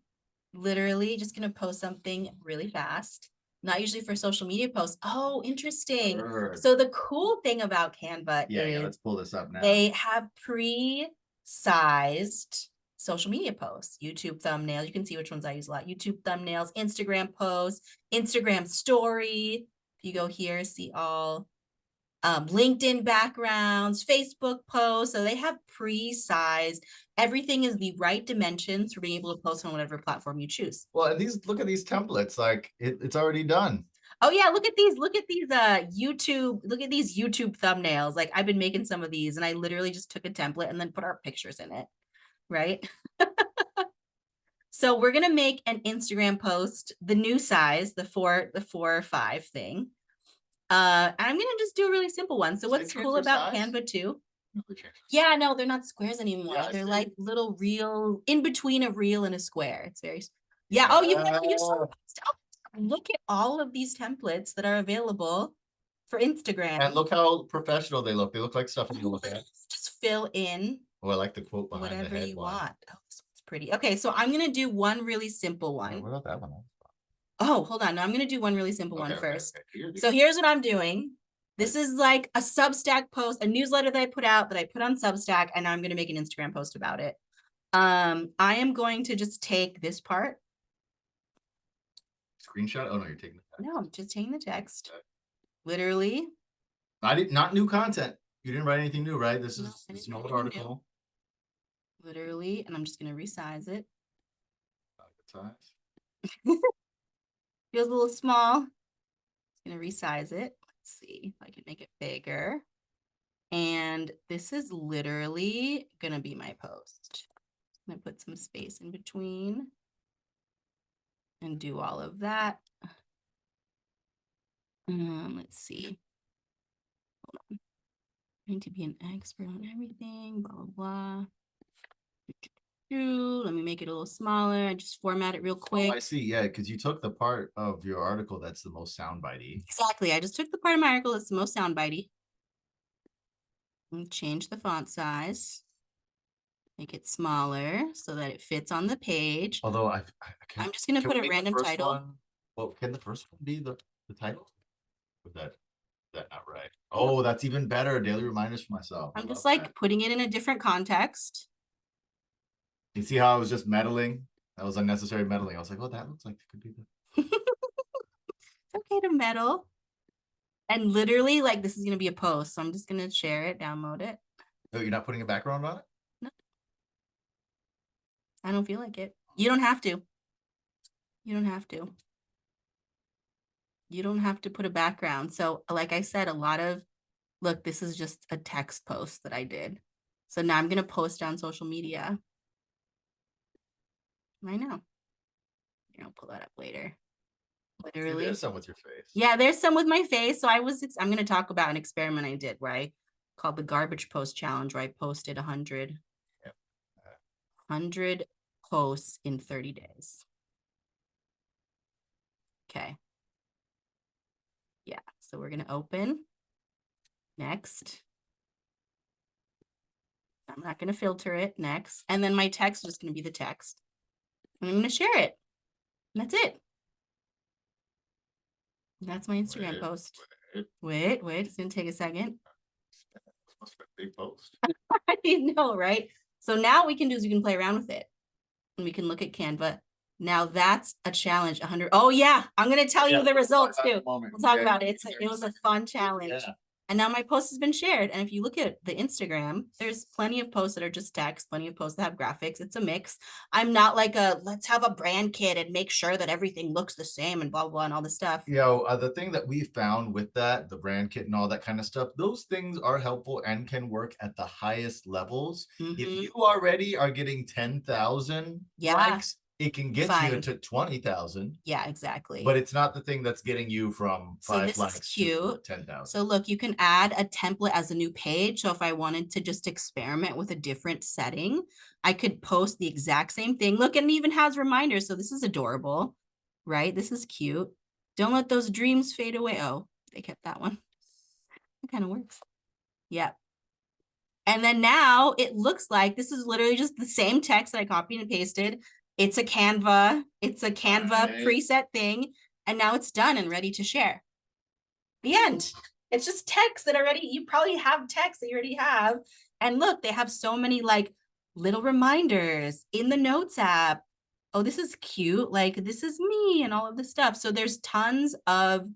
literally just going to post something really fast. Not usually for social media posts. Oh, interesting. Sure. So the cool thing about Canva is let's pull this up now. They have pre-sized social media posts, YouTube thumbnails. You can see which ones I use a lot. YouTube thumbnails, Instagram posts, Instagram story. If you go here, see all LinkedIn backgrounds, Facebook posts. So they have pre-sized. Everything is the right dimensions for being able to post on whatever platform you choose. Well, and look at these templates. Like it's already done. Oh yeah, look at these YouTube thumbnails. Like I've been making some of these and I literally just took a template and then put our pictures in it, right? So we're going to make an Instagram post, the new size, the 4:5 thing. I'm going to just do a really simple one. So what's cool about Canva too? Yeah, no, they're not squares anymore. Yeah, they're like little reel, in between a reel and a square. It's very, yeah. Oh, you've never used look at all of these templates that are available for Instagram. And look how professional they look. They look like stuff you look at. Just fill in. Oh, I like the quote behind whatever you want. Oh, this one's pretty. Okay, so I'm going to do one really simple one. What about that one? Oh, hold on. No, I'm going to do one really simple one first. Okay. So here's what I'm doing. This is like a Substack post, a newsletter that I put out that I put on Substack, and now I'm going to make an Instagram post about it. I am going to just take this part. Screenshot? Oh no, you're taking the text. No, I'm just taking the text. Okay. Literally. Not new content. You didn't write anything new, right? This is an old article. New. Literally, and I'm just going to resize it. Good size. Feels a little small. I'm going to resize it. Let's see if I can make it bigger. And this is literally going to be my post. I'm going to put some space in between and do all of that. Let's see. Hold on. I need to be an expert on everything, blah, blah, blah. Let me make it a little smaller. I just format it real quick. Oh, I see. Yeah, because you took the part of your article that's the most soundbitey. Exactly. I just took the part of my article that's the most soundbitey. And change the font size. Make it smaller so that it fits on the page. Although I'm just going to put a random title. Well, can the first one be the title? Is that not right? Oh, that's even better. Daily reminders for myself. I'm just like putting it in a different context. You see how I was just meddling? That was unnecessary meddling. I was like, oh, that looks like it could be the. It's okay to meddle. And literally, like, this is going to be a post. So I'm just going to share it, download it. No, you're not putting a background on it? No. I don't feel like it. You don't have to. You don't have to. You don't have to put a background. So like I said, look, this is just a text post that I did. So now I'm going to post on social media. I know. I'll pull that up later. Literally. There's some with your face. Yeah, there's some with my face. So I'm going to talk about an experiment I did where I called the garbage post challenge, where I posted 100 posts in 30 days. Okay. Yeah, so we're going to open. Next. I'm not going to filter it. Next. And then my text is just going to be the text. And I'm going to share it. And that's it. That's my Instagram post. Wait. It's going to take a second. This must be a big post. I know, right? So now we can do is we can play around with it. And we can look at Canva. Now that's a challenge. 100. Oh yeah, I'm going to tell you the results too. We'll talk about it. It was a fun challenge. Yeah. And now my post has been shared. And if you look at the Instagram, there's plenty of posts that are just text, plenty of posts that have graphics. It's a mix. I'm not like let's have a brand kit and make sure that everything looks the same and blah, blah, and all this stuff. The thing that we found with that, the brand kit and all that kind of stuff, those things are helpful and can work at the highest levels. If you already are getting 10,000 likes, it can get you to 20,000. Yeah, exactly. But it's not the thing that's getting you from 5 likes to 10,000. So look, you can add a template as a new page. So if I wanted to just experiment with a different setting, I could post the exact same thing. Look, and it even has reminders. So this is adorable, right? This is cute. Don't let those dreams fade away. Oh, they kept that one. It kind of works. Yeah. And then now it looks like this is literally just the same text that I copied and pasted. It's a Canva preset thing. And now it's done and ready to share. The end. It's just text that already, you probably have text that you already have. And look, they have so many like little reminders in the notes app. Oh, this is cute. Like this is me and all of this stuff. So there's tons of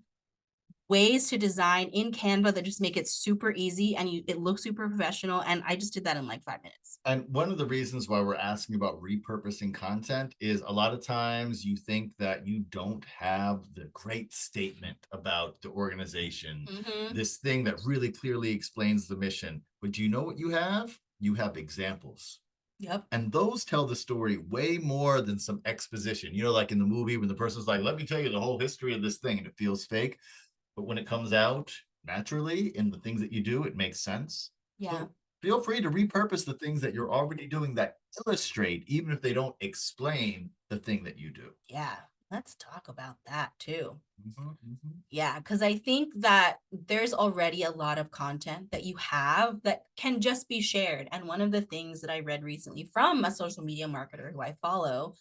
ways to design in Canva that just make it super easy and it looks super professional. And I just did that in like 5 minutes. And one of the reasons why we're asking about repurposing content is a lot of times you think that you don't have the great statement about the organization, this thing that really clearly explains the mission. But do you know what you have? You have examples. Yep. And those tell the story way more than some exposition. You know, like in the movie when the person's like, let me tell you the whole history of this thing, and it feels fake. But when it comes out naturally in the things that you do, it makes sense. Yeah. So feel free to repurpose the things that you're already doing that illustrate, even if they don't explain the thing that you do. Yeah. Let's talk about that too. Yeah, because I think that there's already a lot of content that you have that can just be shared. And one of the things that I read recently from a social media marketer who I follow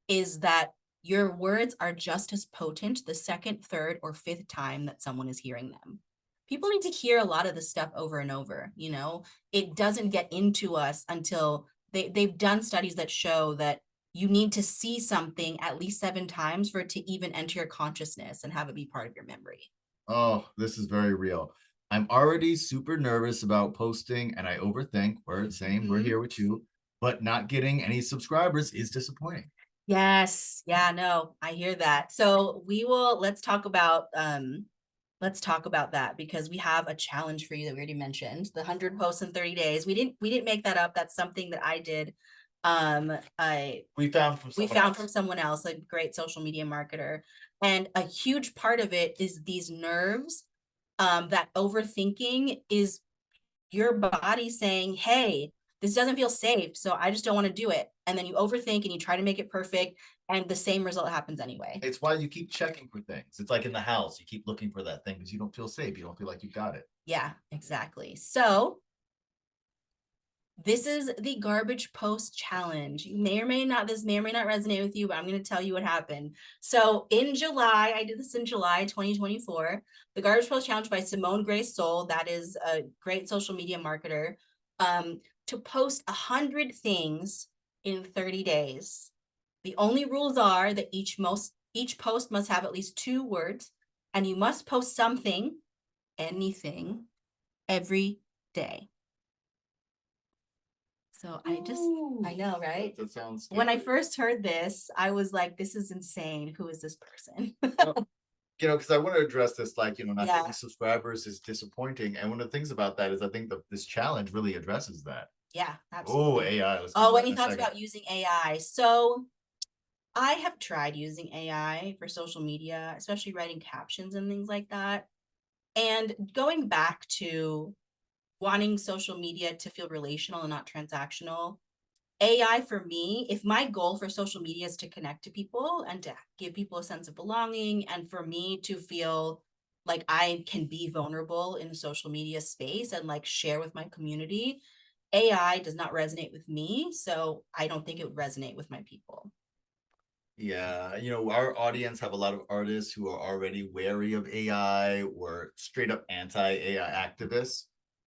is that your words are just as potent the second, third, or fifth time that someone is hearing them. People need to hear a lot of this stuff over and over. You know, it doesn't get into us until they've done studies that show that you need to see something at least 7 times for it to even enter your consciousness and have it be part of your memory. Oh, this is very real. I'm already super nervous about posting and I overthink. We're saying we're here with you, but not getting any subscribers is disappointing. Yes. Yeah, no, I hear that. So let's talk about that because we have a challenge for you that we already mentioned, the 100 posts in 30 days. We didn't make that up. That's something that I did. We found from someone else, a great social media marketer. And a huge part of it is these nerves, that overthinking is your body saying, hey, this doesn't feel safe, so I just don't want to do it. And then you overthink and you try to make it perfect, and the same result happens anyway. It's why you keep checking for things. It's like in the house, you keep looking for that thing because you don't feel safe. You don't feel like you got it. Yeah, exactly. So This is the garbage post challenge. You may or may not, this may or may not resonate with you, but I'm going to tell you what happened. So in July, I did this in July 2024, the garbage post challenge by Simone Grace Soul, that is a great social media marketer, to post 100 things in 30 days. The only rules are that each post must have at least 2 words, and you must post something, anything, every day. So I know, right? That sounds scary. When I first heard this, I was like, this is insane. Who is this person? Because I want to address this, like, not Yeah. getting subscribers is disappointing. And one of the things about that is I think this challenge really addresses that. Yeah, Oh, absolutely. AI. Let's Oh, get any into that thoughts in a second. about using AI? So I have tried using AI for social media, especially writing captions and things like that. And going back to wanting social media to feel relational and not transactional, AI for me, if my goal for social media is to connect to people and to give people a sense of belonging, and for me to feel like I can be vulnerable in the social media space and like share with my community, AI does not resonate with me. So I don't think it would resonate with my people. Yeah, our audience have a lot of artists who are already wary of AI or straight up anti-AI activists.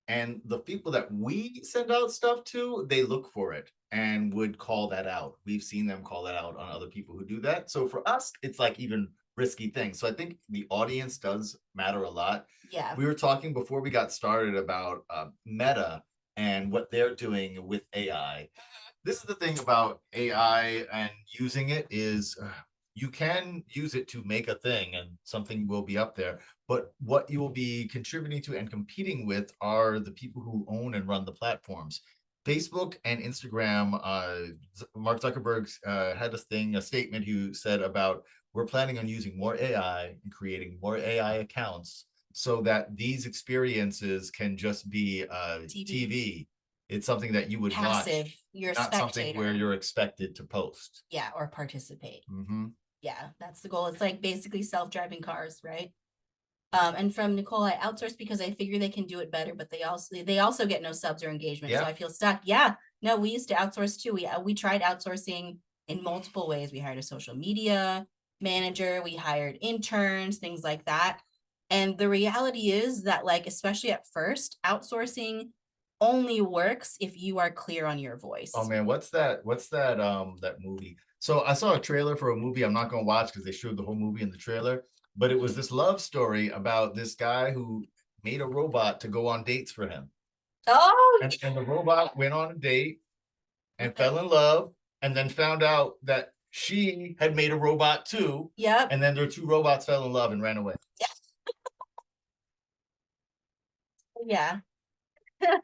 And the people that we send out stuff to, they look for it and would call that out. We've seen them call that out on other people who do that. So for us, it's like even risky thing. So I think the audience does matter a lot. Yeah. We were talking before we got started about Meta and what they're doing with AI. This is the thing about AI and using it is you can use it to make a thing and something will be up there. But what you will be contributing to and competing with are the people who own and run the platforms. Facebook and Instagram, Mark Zuckerberg had a statement who said about we're planning on using more AI and creating more AI accounts so that these experiences can just be TV. It's something that you would Passive. watch, You're a not something spectator. where you're expected to post. Yeah, or participate. Mm-hmm. Yeah, that's the goal. It's like basically self-driving cars, right? And from Nicole, I outsource because I figure they can do it better, but they also get no subs or engagement. So Yeah. I feel stuck. Yeah, no, we used to outsource too. We tried outsourcing in multiple ways. We hired a social media manager, we hired interns, things like that. And the reality is that, like, especially at first, outsourcing only works if you are clear on your voice. Oh man, what's that that movie? So I saw a trailer for a movie I'm not gonna watch because they showed the whole movie in the trailer, but it was this love story about this guy who made a robot to go on dates for him. Oh, and the robot went on a date and fell in love and then found out that she had made a robot too. Yep. And then their 2 robots fell in love and ran away. Yeah.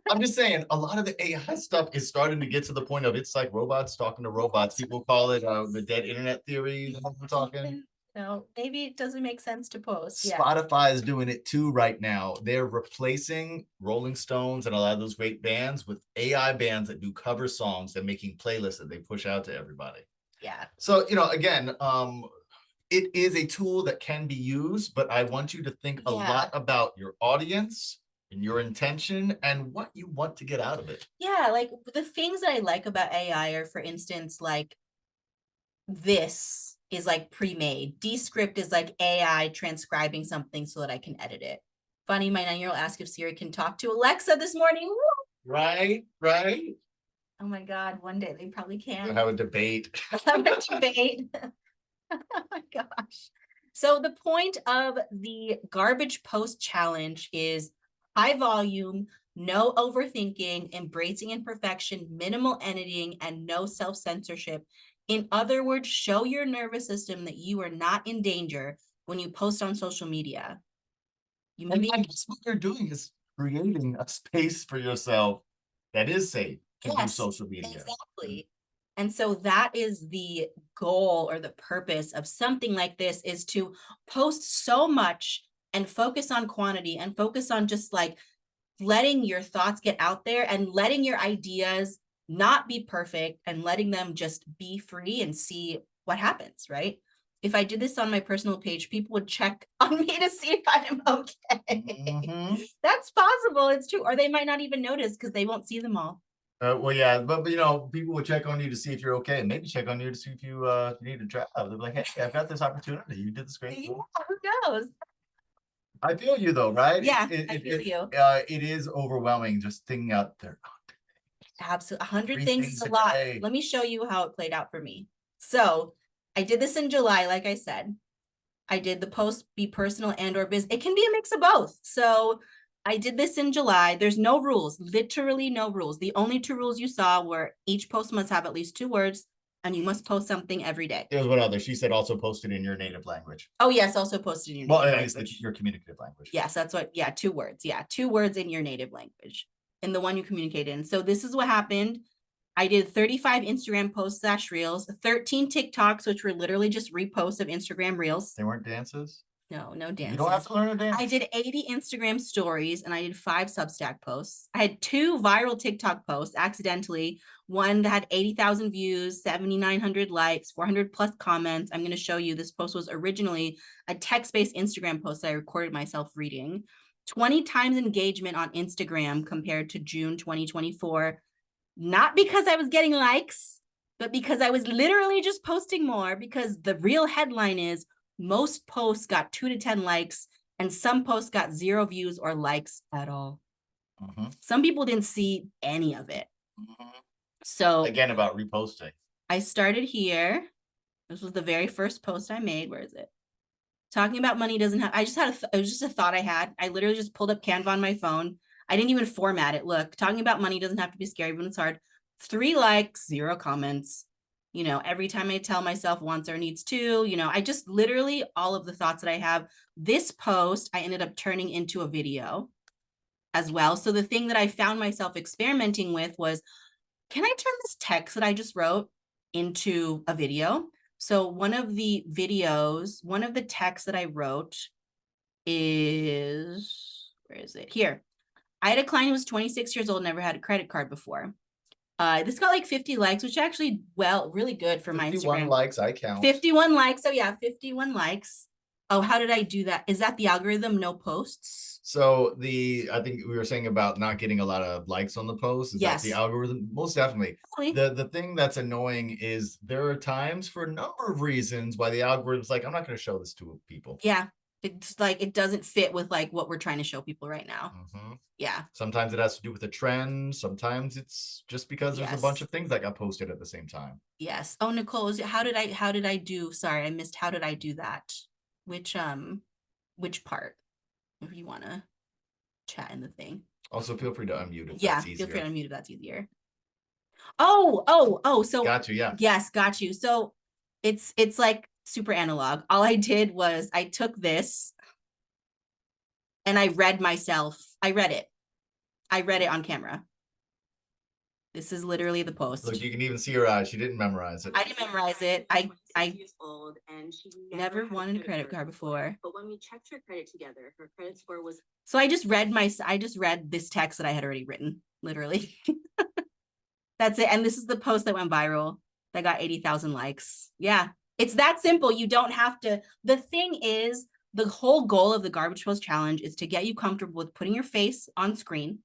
I'm just saying, a lot of the AI stuff is starting to get to the point of it's like robots talking to robots. People call it the dead internet theory. We're talking. No, maybe it doesn't make sense to post. Yeah. Spotify is doing it too right now. They're replacing Rolling Stones and a lot of those great bands with AI bands that do cover songs and making playlists that they push out to everybody. Yeah. So, again, it is a tool that can be used, but I want you to think a lot about your audience and your intention and what you want to get out of it. Yeah, like the things that I like about AI are, for instance, like this is like pre-made. Descript is like AI transcribing something so that I can edit it. Funny, my 9-year-old asked if Siri can talk to Alexa this morning. Right. Oh my God, one day they probably can. We'll have a debate. Have a debate. Oh my gosh. So the point of the garbage post challenge is high volume, no overthinking, embracing imperfection, minimal editing, and no self-censorship. In other words, show your nervous system that you are not in danger when you post on social media. I guess what you're doing is creating a space for yourself that is safe to do social media. Exactly. And so that is the goal or the purpose of something like this, is to post so much and focus on quantity and focus on just like letting your thoughts get out there and letting your ideas not be perfect and letting them just be free and see what happens, right? If I did this on my personal page, people would check on me to see if I'm okay. That's possible. It's true. Or they might not even notice because they won't see them all. Well, yeah, but you know, people will check on you to see if you're okay, and maybe check on you to see if you need to travel. They're like, hey, I've got this opportunity. You did this great. Yeah, who knows? I feel you though, right? Yeah, I feel you. It is overwhelming just thinking out there. Absolutely. 100 3 things is things a a lot. day. Let me show you how it played out for me. So I did this in July, like I said. I did the post be personal and or business. It can be a mix of both. So I did this in July. There's no rules, literally no rules. The only 2 rules you saw were each post must have at least 2 words and you must post something every day. There's one other. She said also post it in your native language. Oh, yes, also posted in your Well, native at least language. your communicative language. Yes, that's what, yeah, 2 words. Yeah, 2 words in your native language and the one you communicate in. So this is what happened. I did 35 Instagram posts / reels, 13 TikToks, which were literally just reposts of Instagram reels. They weren't dances? No dances. You don't have to learn a dance. I did 80 Instagram stories and I did 5 Substack posts. I had 2 viral TikTok posts accidentally. One that had 80,000 views, 7,900 likes, 400 plus comments. I'm going to show you this post was originally a text-based Instagram post that I recorded myself reading. 20 times engagement on Instagram compared to June 2024. Not because I was getting likes, but because I was literally just posting more, because the real headline is most posts got 2 to 10 likes and some posts got 0 views or likes at all. Some people didn't see any of it. So again, about reposting. I started here. This was the very first post I made. Where is it? Talking about money doesn't have, I just had it was just a thought I had. I literally just pulled up Canva on my phone. I didn't even format it. Look, talking about money doesn't have to be scary when it's hard. 3 likes, 0 comments. You know, every time I tell myself wants or needs to, you know, I just literally all of the thoughts that I have. This post, I ended up turning into a video as well. So the thing that I found myself experimenting with was, can I turn this text that I just wrote into a video? So one of the texts that I wrote is, where is it? Here. I had a client who was 26 years old, never had a credit card before. This got like 50 likes, which actually, well, really good for my Instagram. 51 likes, I count. 51 likes. So yeah, 51 likes. Oh, how did I do that? Is that the algorithm? No posts? So I think we were saying about not getting a lot of likes on the post. Is that the algorithm? Most definitely. The thing that's annoying is there are times for a number of reasons why the algorithm's like, I'm not going to show this to people. Yeah. It's like, it doesn't fit with like what we're trying to show people right now. Yeah. Sometimes it has to do with a trend. Sometimes it's just because there's a bunch of things that got posted at the same time. Yes. Oh, Nicole, how did I do? Sorry, I missed. How did I do that? Which part? If you want to chat in the thing. Also, feel free to unmute if that's easier. Feel free to unmute if that's easier. Oh, so got you, yeah. Yes, got you. So it's like super analog. All I did was I took this and I read myself. I read it on camera. This is literally the post. Look, you can even see her eyes. She didn't memorize it. I didn't memorize it. I years old and she never wanted a credit card before. But when we checked her credit together, her credit score was. So I just read this text that I had already written, literally. That's it. And this is the post that went viral that got 80,000 likes. Yeah, it's that simple. You don't have to. The thing is, the whole goal of the Garbage Post Challenge is to get you comfortable with putting your face on screen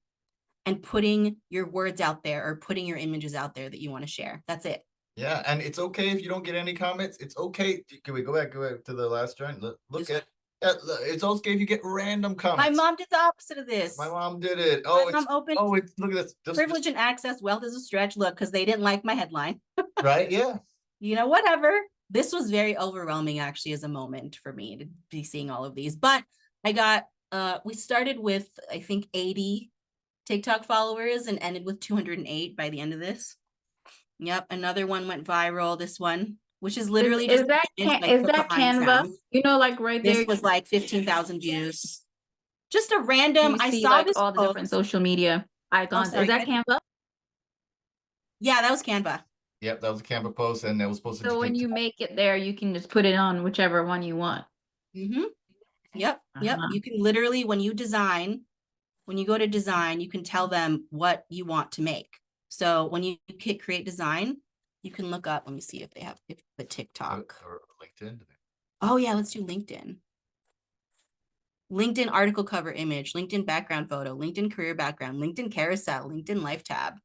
and putting your words out there or putting your images out there that you want to share. That's it. Yeah, and it's okay if you don't get any comments. It's okay. Can we go back to the last joint? Look at. It's okay if you get random comments. My mom did the opposite of this. My mom did it. Oh, look at this. Privilege and access, wealth is a stretch. Look, because they didn't like my headline. Right? Yeah. You know, whatever. This was very overwhelming, actually, as a moment for me to be seeing all of these. But I got, we started with, I think, 80 TikTok followers and ended with 208 by the end of this. Yep, another one went viral. This one, which is literally is that Canva? Sound. You know, like right there. This was like 15,000 views. Just a random. I saw like this all the different social media icons. Is that Canva? Yeah, that was Canva. Yep, that was a Canva post, and that was posted. So when you make it there, you can just put it on whichever one you want. Yep. You can literally, when you go to design, you can tell them what you want to make. So when you hit create design, you can look up. Let me see if they have the TikTok or LinkedIn. Oh yeah, let's do LinkedIn. LinkedIn article cover image, LinkedIn background photo, LinkedIn career background, LinkedIn carousel, LinkedIn life tab.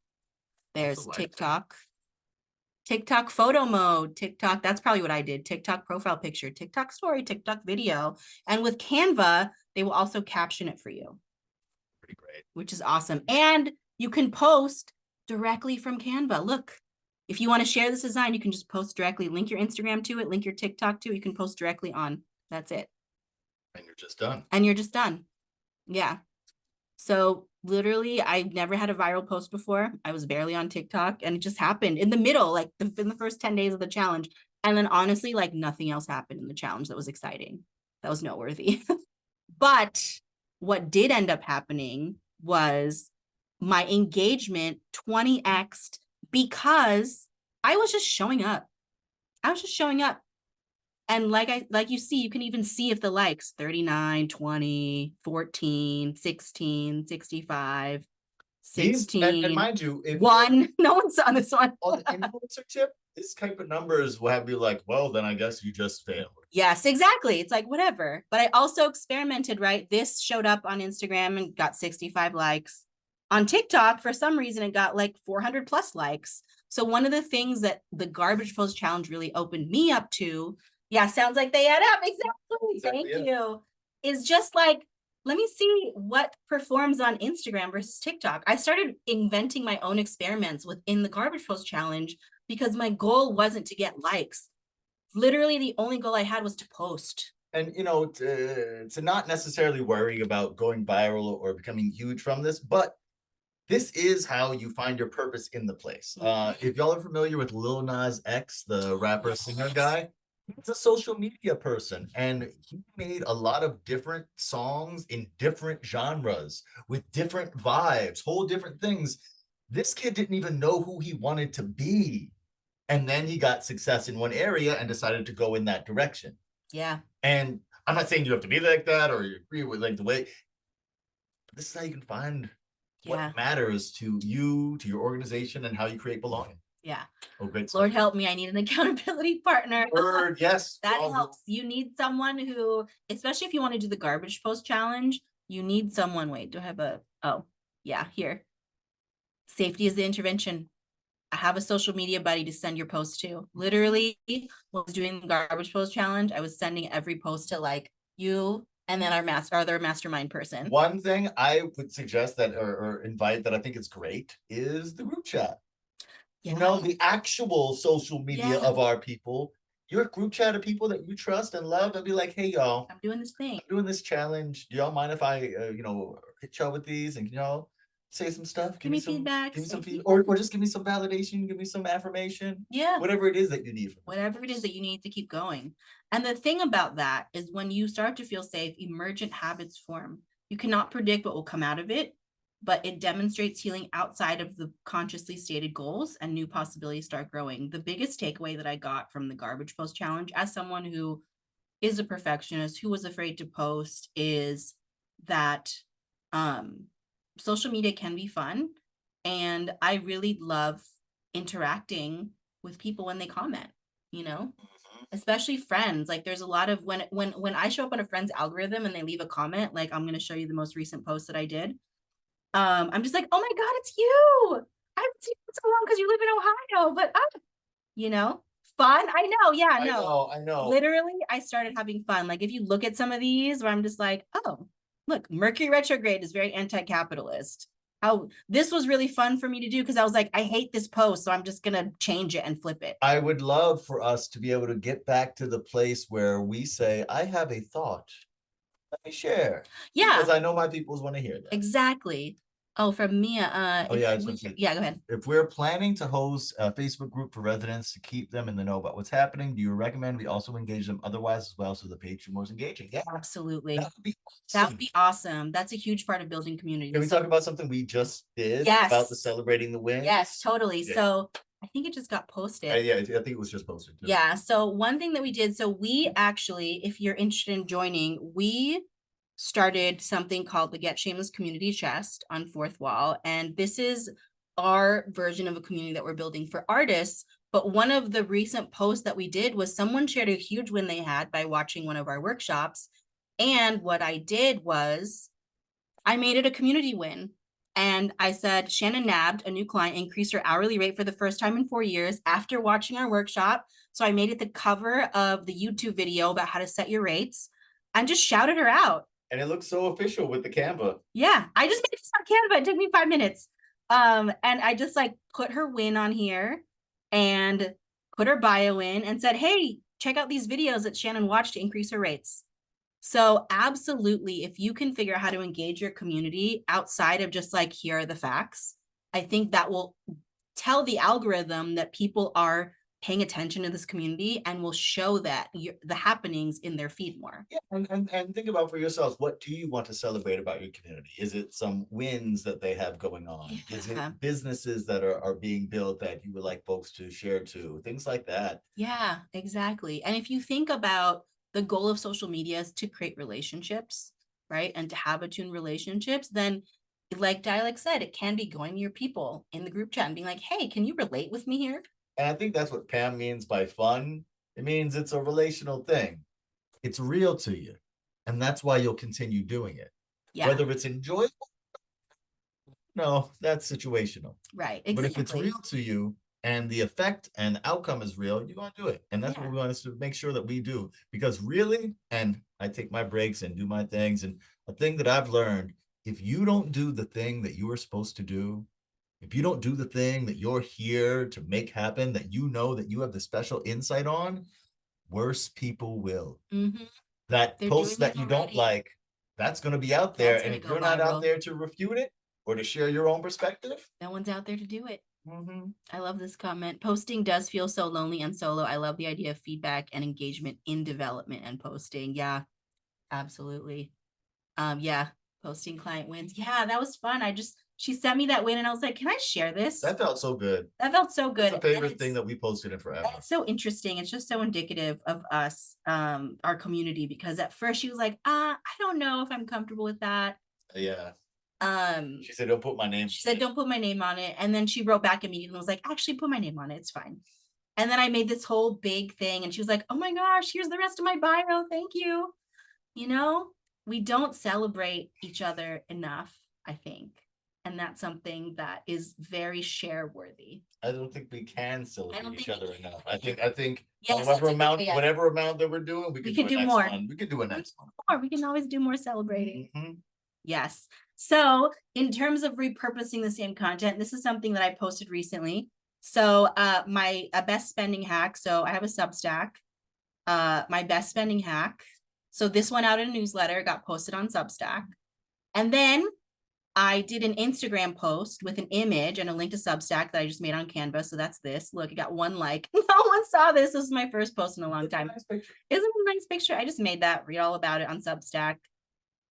There's the light thing. TikTok photo mode, TikTok. That's probably what I did. TikTok profile picture, TikTok story, TikTok video. And with Canva, they will also caption it for you. Pretty great. Which is awesome. And you can post directly from Canva. Look, if you want to share this design, you can just post directly, link your Instagram to it, link your TikTok to it. You can post directly on. That's it. And you're just done. And you're just done. Yeah. So literally, I've never had a viral post before. I was barely on TikTok, and it just happened in the middle, like in the first 10 days of the challenge. And then honestly, like nothing else happened in the challenge that was exciting. That was noteworthy. But what did end up happening was my engagement 20x'd because I was just showing up. And like you see, you can even see if the likes 39, 20, 14, 16, 65, 16. And mind you, if 1. No one saw this one. on the influencer tip, this type of numbers will have you like, well, then I guess you just failed. Yes, exactly. It's like, whatever. But I also experimented, right? This showed up on Instagram and got 65 likes. On TikTok, for some reason, it got like 400 plus likes. So one of the things that the garbage post challenge really opened me up to, yeah, sounds like they add up. Exactly. Thank you. Is just like, let me see what performs on Instagram versus TikTok. I started inventing my own experiments within the garbage post challenge because my goal wasn't to get likes. Literally, the only goal I had was to post. And, you know, to not necessarily worry about going viral or becoming huge from this, but this is how you find your purpose in the place. If y'all are familiar with Lil Nas X, the rapper singer guy, he's a social media person, and he made a lot of different songs in different genres with different vibes, whole different things. This kid didn't even know who he wanted to be. And then he got success in one area and decided to go in that direction. Yeah. And I'm not saying you have to be like that or you agree with like the way, but this is how you can find what matters to you, to your organization, and how you create belonging. Yeah. Oh, great. Lord help me. I need an accountability partner. Word, yes. That helps. You need someone who, especially if you want to do the garbage post challenge, you need someone. Wait, do I have a, oh, yeah, here. Safety is the intervention. I have a social media buddy to send your post to. Literally, when I was doing the garbage post challenge, I was sending every post to like you and then our other mastermind person. One thing I would suggest that or invite that I think is great is the group chat. Yeah. You know, the actual social media of our people, your group chat of people that you trust and love, and be like, hey, y'all, I'm doing this thing. I'm doing this challenge. Do y'all mind if I, you know, hit y'all with these and, you know, say some stuff, give me some feedback, or just give me some validation, give me some affirmation. Yeah. Whatever it is that you need. Whatever it is that you need to keep going. And the thing about that is when you start to feel safe, emergent habits form. You cannot predict what will come out of it, but it demonstrates healing outside of the consciously stated goals and new possibilities start growing. The biggest takeaway that I got from the garbage post challenge as someone who is a perfectionist, who was afraid to post, is that, social media can be fun, and I really love interacting with people when they comment, you know, especially friends. Like there's a lot of when I show up on a friend's algorithm and they leave a comment, like I'm going to show you the most recent post that I did. I'm just like, oh my God, it's you. I haven't seen you so long because you live in Ohio, but you know, fun. I know. Yeah, no, I know. Literally, I started having fun. Like if you look at some of these where I'm just like, oh, look, Mercury retrograde is very anti-capitalist. How this was really fun for me to do because I was like, I hate this post, so I'm just gonna change it and flip it. I would love for us to be able to get back to the place where we say, I have a thought. Let me share. Yeah. Because I know my peoples want to hear that. Exactly. Oh, from Mia. Oh, yeah, yeah, go ahead. If we're planning to host a Facebook group for residents to keep them in the know about what's happening, do you recommend we also engage them otherwise as well so the page is more engaging? Yeah, absolutely. That would be awesome. That would be awesome. That's a huge part of building community. Can we talk about something we just did? Yes. About the celebrating the win? Yes, totally. Yeah. So I think it just got posted. Yeah, I think it was just posted too. Yeah. So one thing that we did, so we actually, if you're interested in joining, we started something called the GetShameless Community Chest on Fourth Wall. And this is our version of a community that we're building for artists. But one of the recent posts that we did was someone shared a huge win they had by watching one of our workshops. And what I did was I made it a community win. And I said, Shannon nabbed a new client, increased her hourly rate for the first time in 4 years after watching our workshop. So I made it the cover of the YouTube video about how to set your rates and just shouted her out. And it looks so official with the Canva. Yeah, I just made this on Canva. It took me 5 minutes. And I just like put her win on here and put her bio in and said, hey, check out these videos that Shannon watched to increase her rates. So absolutely, if you can figure out how to engage your community outside of just like, here are the facts, I think that will tell the algorithm that people are paying attention to this community and will show that the happenings in their feed more. Yeah, and think about for yourselves, what do you want to celebrate about your community? Is it some wins that they have going on? Yeah. Is it businesses that are being built that you would like folks to share to? Things like that. Yeah, exactly. And if you think about the goal of social media is to create relationships, right? And to have attuned relationships, then like Dialect said, it can be going to your people in the group chat and being like, hey, can you relate with me here? And I think that's what Pam means by fun. It means it's a relational thing. It's real to you. And that's why you'll continue doing it. Yeah. Whether it's enjoyable, no, that's situational. Right. Exactly. But if it's real to you and the effect and outcome is real, you're going to do it. And that's what we want us to make sure that we do. Because really, and I take my breaks and do my things. And a thing that I've learned, if you don't do the thing that you are supposed to do, if you don't do the thing that you're here to make happen, that you know that you have the special insight on, worse people will. That post that you don't like, that's going to be out there. And if you're not out there to refute it or to share your own perspective, no one's out there to do it. I love this comment. Posting does feel so lonely and solo. I love the idea of feedback and engagement in development and posting. Yeah, absolutely. Yeah, posting client wins. Yeah, that was fun. She sent me that win and I was like, can I share this? that felt so good. That felt so good. It's a favorite thing that we posted in forever. It's so interesting. It's just so indicative of us, our community, because at first she was like, I don't know if I'm comfortable with that. Yeah. She said, don't put my name. She said, don't put my name on it. And then she wrote back immediately and was like, actually put my name on it. It's fine. And then I made this whole big thing and she was like, oh my gosh, here's the rest of my bio. Thank you. You know, we don't celebrate each other enough, I think. And that's something that is very share worthy. I don't think we can celebrate each other enough. I think yes, whatever amount that we're doing, we can do more. We could do a next one. Or we can always do more celebrating. Yes. So in terms of repurposing the same content, this is something that I posted recently. So my best spending hack. So I have a Substack, my best spending hack. So this went out in a newsletter, got posted on Substack. And then I did an Instagram post with an image and a link to Substack that I just made on Canva. So that's this. Look, it got 1 like. No one saw this. This is my first post in a long time. Isn't it a nice picture? I just made that. Read all about it on Substack.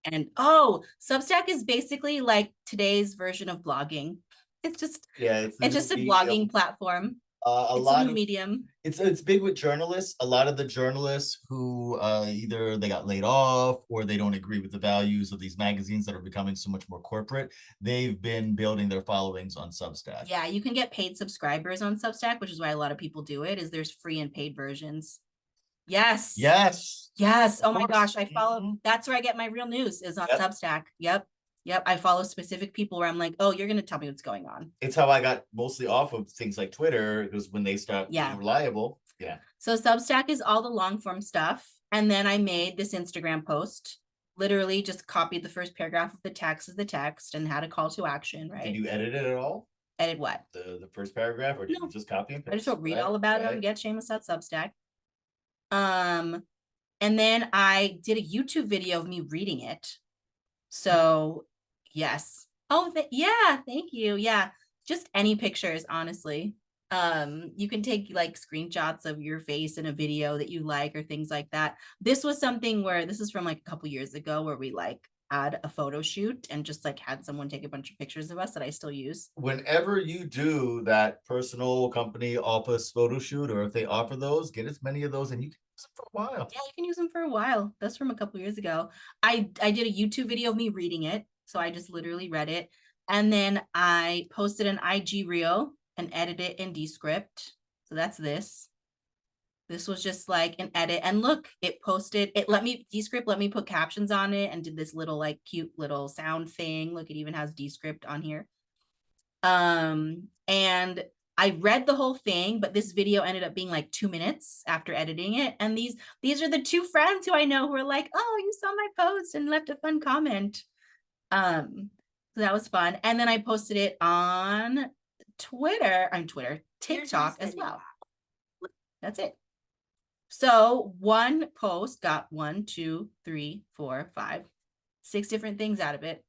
And Substack is basically like today's version of blogging. It's just a blogging platform. It's a new medium. It's big with journalists. A lot of the journalists who either they got laid off or they don't agree with the values of these magazines that are becoming so much more corporate, they've been building their followings on Substack. Yeah, you can get paid subscribers on Substack, which is why a lot of people do it, is there's free and paid versions. Yes. Oh my gosh, I follow. That's where I get my real news is on Substack. Yep. I follow specific people where I'm like, oh, you're going to tell me what's going on. It's how I got mostly off of things like Twitter. It was when they stopped being reliable. Yeah. So Substack is all the long form stuff. And then I made this Instagram post, literally just copied the first paragraph of the text as the text and had a call to action, right? Did you edit it at all? Edit what? The first paragraph, or did you just copy and paste? I just wrote read all about it on GetShameless.substack. And then I did a YouTube video of me reading it. So yes. Thank you. Yeah. Just any pictures, honestly. You can take like screenshots of your face in a video that you like or things like that. This was something where this is from like a couple years ago where we like had a photo shoot and just like had someone take a bunch of pictures of us that I still use. Whenever you do that personal company office photo shoot, or if they offer those, get as many of those and you can use them for a while. Yeah, you can use them for a while. That's from a couple years ago. I did a YouTube video of me reading it. So I just literally read it. And then I posted an IG reel and edited it in Descript. So that's this. This was just like an edit, and look, it posted, it let me, Descript let me put captions on it and did this little like cute little sound thing. Look, it even has Descript on here. And I read the whole thing, but this video ended up being like 2 minutes after editing it. And these are the two friends who I know who are like, oh, you saw my post and left a fun comment. So that was fun. And then I posted it on TikTok as well. That's it. So one post got 1, 2, 3, 4, 5, 6 different things out of it.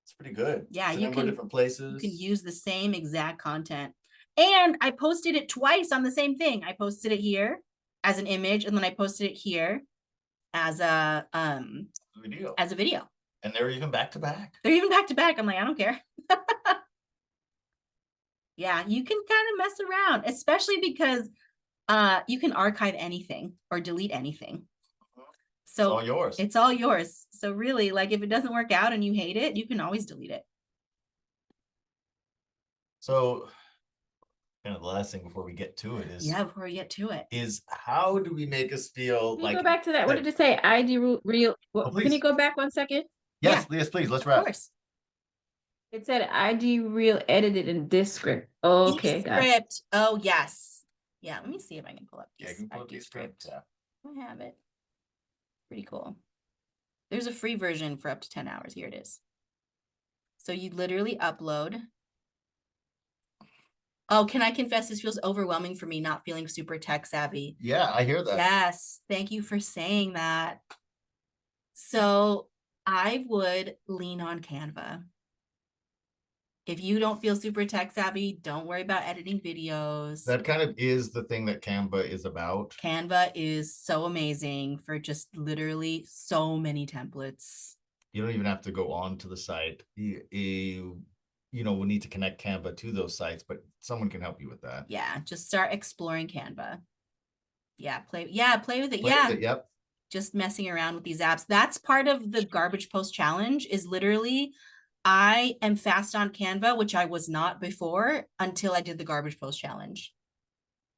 It's pretty good. Yeah, It's a you number of can different places. You can use the same exact content. And I posted it twice on the same thing. I posted it here as an image, and then I posted it here as a video. And they're even back to back. They're even back to back. I'm like, I don't care. Yeah, you can kind of mess around, especially because you can archive anything or delete anything. So it's all yours. It's all yours. So really, like, if it doesn't work out and you hate it, you can always delete it. So kind of the last thing before we get to it is how do we make us feel Can you go back to that? What did it say? ID real. Can you go back 1 second? Yes, please. Let's wrap. Of course. It said ID real edited in Descript. Okay, got it. Descript. Oh, yes. Yeah, let me see if I can pull up. Yeah, you can pull up Descript. Yeah. I have it. Pretty cool. There's a free version for up to 10 hours. Here it is. So you literally upload. Oh, can I confess this feels overwhelming for me not feeling super tech savvy? Yeah, I hear that. Yes. Thank you for saying that. So I would lean on Canva. If you don't feel super tech savvy, don't worry about editing videos. That kind of is the thing that Canva is about. Canva is so amazing for just literally so many templates. You don't even have to go on to the site. You will need to connect Canva to those sites, but someone can help you with that. Yeah, just start exploring Canva. Yeah, play with it. Yep. Just messing around with these apps. That's part of the garbage post challenge, is literally I am fast on Canva, which I was not before until I did the garbage post challenge.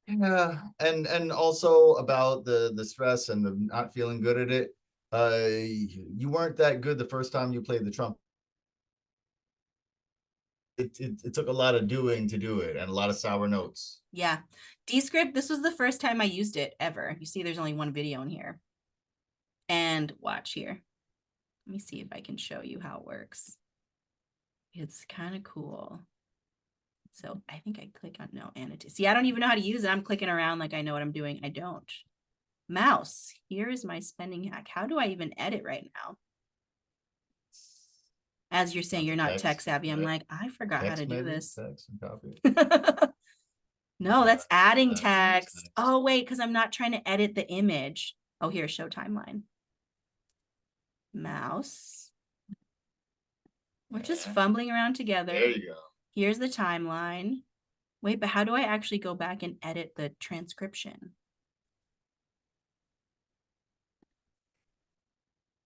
Yeah, and also about the stress and the not feeling good at it. You weren't that good the first time you played the trumpet. It took a lot of doing to do it, and a lot of sour notes. Yeah. Descript, this was the first time I used it ever. You see, there's only one video in here. And watch here. Let me see if I can show you how it works. It's kind of cool. So I think I click on no annotate. See, I don't even know how to use it. I'm clicking around like I know what I'm doing. I don't. Mouse. Here is my spending hack. How do I even edit right now? As you're saying, you're not tech savvy. I'm like, I forgot how to do this. Text and copy. No, that's adding text. Oh, wait, because I'm not trying to edit the image. Oh, here, show timeline. Mouse. We're just fumbling around together. There you go. Here's the timeline. Wait, but how do I actually go back and edit the transcription?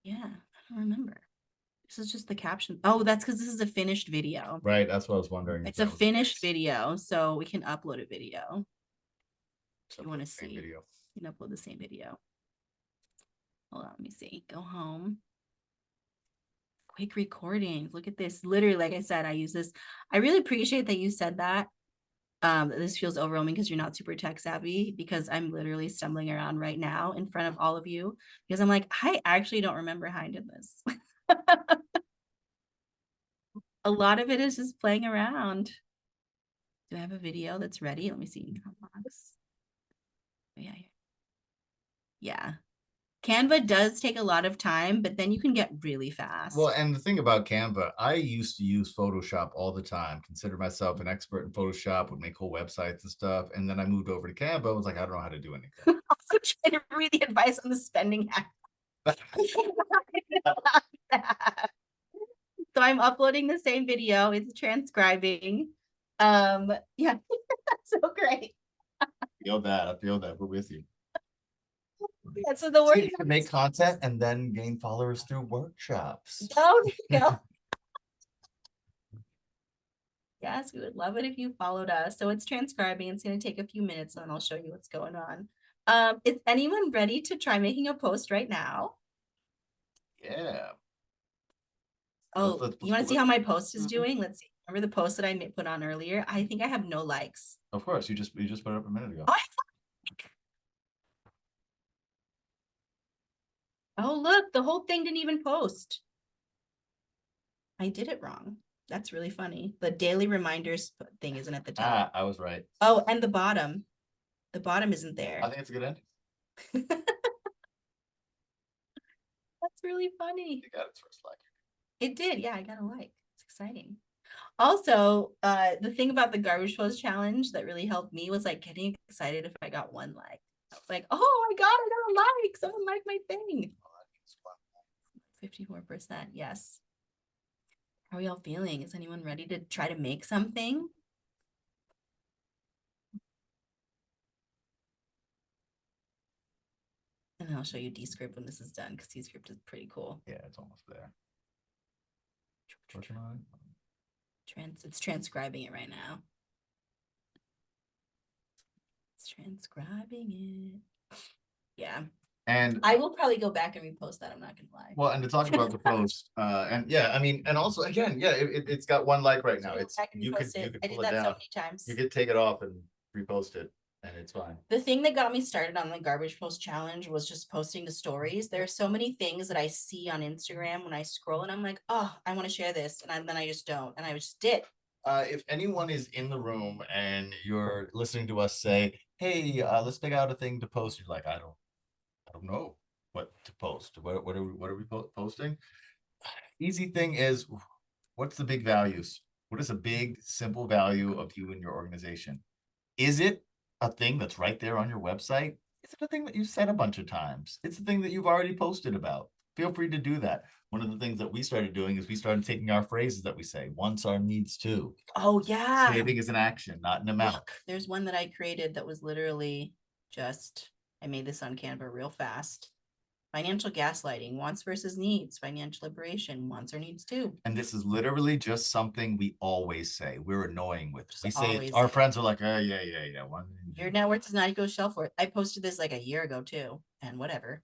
Yeah, I don't remember. This is just the caption. Oh, that's because this is a finished video. Right, that's what I was wondering. It's a finished video, so we can upload a video. If you want to see, you can upload the same video. Hold on, let me see. Go home. Quick recordings. Look at this. Literally, like I said, I use this. I really appreciate that you said that. This feels overwhelming because you're not super tech savvy, because I'm literally stumbling around right now in front of all of you because I'm like, I actually don't remember how I did this. A lot of it is just playing around. Do I have a video that's ready? Let me see. Yeah. Yeah. Canva does take a lot of time, but then you can get really fast. Well, and the thing about Canva, I used to use Photoshop all the time, consider myself an expert in Photoshop, would make whole websites and stuff. And then I moved over to Canva. I was like, I don't know how to do anything. Also trying to read the advice on the spending hack. So I'm uploading the same video. It's transcribing. Yeah, so great. I feel that. We're with you. Yeah, so the work to make content and then gain followers through workshops. Oh, there you go. Yes, we would love it if you followed us. So it's transcribing. It's going to take a few minutes and then I'll show you what's going on. Is anyone ready to try making a post right now? Yeah. Oh, you want to see how my post is Mhm. doing? Let's see. Remember the post that I put on earlier? I think I have no likes. Of course, you just put it up a minute ago. Oh, look, the whole thing didn't even post. I did it wrong. That's really funny. The daily reminders thing isn't at the top. I was right. Oh, and the bottom. The bottom isn't there. I think it's a good ending. That's really funny. You got its first like. It did. Yeah, I got a like. It's exciting. Also, the thing about the garbage post challenge that really helped me was like getting excited if I got one like. I was like, oh my God, I got a like. Someone liked my thing. 54%. Yes. How are y'all feeling? Is anyone ready to try to make something? And then I'll show you Descript when this is done because Descript is pretty cool. Yeah, it's almost there. Working on it. It's transcribing it right now. It's transcribing it. Yeah. And I will probably go back and repost that. I'm not gonna lie. well, and to talk about the post, and yeah, I mean, and also again, yeah, it's got one like right now. It's you could I did pull it that so down. many times. You could take it off and repost it, and it's fine. The thing that got me started on the garbage post challenge was just posting the stories. There are so many things that I see on Instagram when I scroll and I'm like, oh, I want to share this. And then I just don't. And I just did. If anyone is in the room and you're listening to us say, hey, let's pick out a thing to post, you're like, I don't know what to post. What are we posting? Easy thing is, what's the big values? What is a big, simple value of you and your organization? Is it a thing that's right there on your website? Is it a thing that you said a bunch of times? It's a thing that you've already posted about. Feel free to do that. One of the things that we started doing is we started taking our phrases that we say, wants are needs too. Oh, yeah. Saving is an action, not an amount. Look, there's one that I created that was literally just, I made this on Canva real fast. Financial gaslighting, wants versus needs. Financial liberation, wants or needs too. And this is literally just something we always say. We're annoying with. We say it, always our say friends are like, oh, yeah. Your net worth does not equal shelf worth. I posted this like a year ago too, and whatever.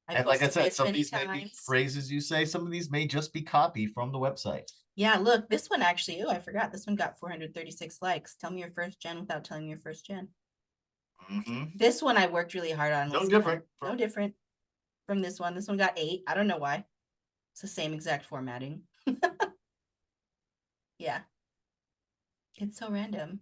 And like I said, some of these may be phrases you say, some of these may just be copy from the website. Yeah, look, this one actually, oh, I forgot. This one got 436 likes. Tell me your first gen without telling me your first gen. This one I worked really hard on. No different. No different from this one. This one got 8. I don't know why. It's the same exact formatting. Yeah. It's so random.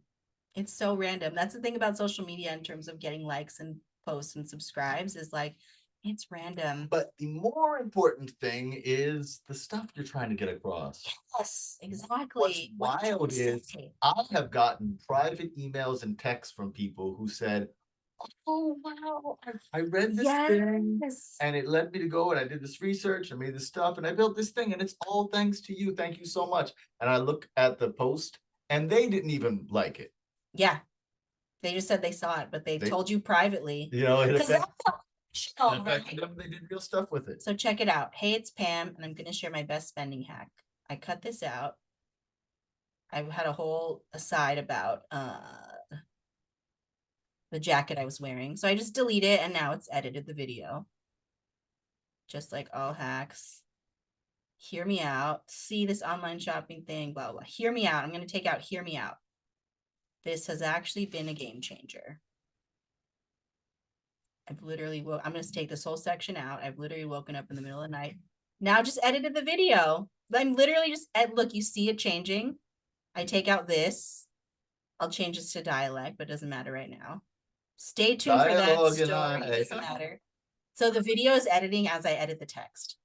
It's so random. That's the thing about social media in terms of getting likes and posts and subscribes is like, it's random. But the more important thing is the stuff you're trying to get across. Yes, exactly. What's wild is I have gotten private emails and texts from people who said, oh, wow, I read this thing and it led me to go and I did this research, I made this stuff and I built this thing and it's all thanks to you. Thank you so much. And I look at the post and they didn't even like it. Yeah. They just said they saw it, but they told you privately. You know, because they did real stuff with it. So check it out. Hey, it's Pam, and I'm going to share my best spending hack. I cut this out. I had a whole aside about the jacket I was wearing. So I just delete it, and now it's edited the video. Just like all hacks. Hear me out. See this online shopping thing, blah, blah. Hear me out. I'm going to take out hear me out. This has actually been a game changer. I've literally, I'm going to take this whole section out. I've literally woken up in the middle of the night. Now just edited the video. I'm literally just, look, you see it changing. I take out this. I'll change this to dialect, but it doesn't matter right now. Stay tuned for that story. It doesn't matter. So the video is editing as I edit the text.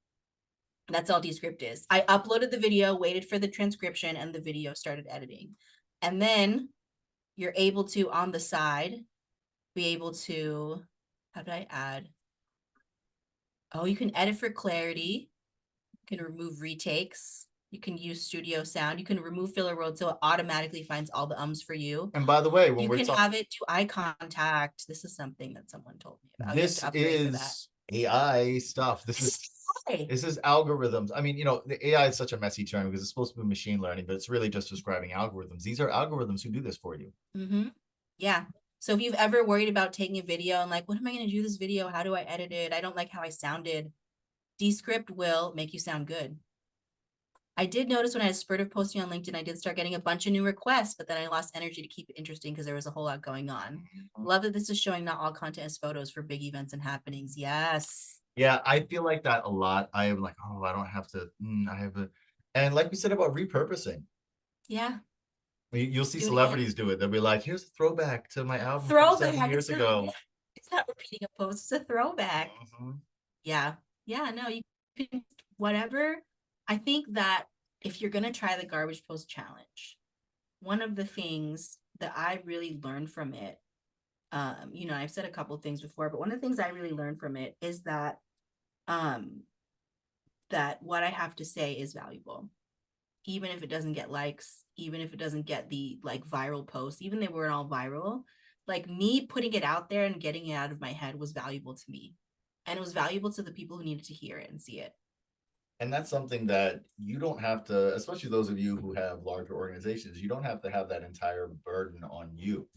That's all Descript is. I uploaded the video, waited for the transcription, and the video started editing. And then you're able to, on the side, be able to, how did I add? Oh, you can edit for clarity. You can remove retakes. You can use studio sound. You can remove filler words so it automatically finds all the ums for you. And by the way, when you we're can have it do eye contact. This is something that someone told me about. This is AI stuff. This is algorithms. I mean, you know, the AI is such a messy term because it's supposed to be machine learning, but it's really just describing algorithms. These are algorithms who do this for you. Yeah. So if you've ever worried about taking a video and like, what am I going to do this video? How do I edit it? I don't like how I sounded. Descript will make you sound good. I did notice when I had a spurt of posting on LinkedIn, I did start getting a bunch of new requests, but then I lost energy to keep it interesting because there was a whole lot going on. Love that this is showing not all content is photos for big events and happenings. Yes. Yeah, I feel like that a lot. I am like, oh, I don't have to, I have a, and like we said about repurposing, Yeah. you'll see Do it celebrities do it. They'll be like, here's a throwback to my album from Throwback. 7 years ago. It's not repeating a post, it's a throwback. Mhm. Yeah. Yeah, no, you can whatever. I think that if you're gonna try the garbage post challenge, one of the things that I really learned from it, you know, I've said a couple of things before, but one of the things I really learned from it is that that what I have to say is valuable. Even if it doesn't get likes, even if it doesn't get the like viral posts, even they weren't all viral, like me putting it out there and getting it out of my head was valuable to me. And it was valuable to the people who needed to hear it and see it. And that's something that you don't have to, especially those of you who have larger organizations, you don't have to have that entire burden on you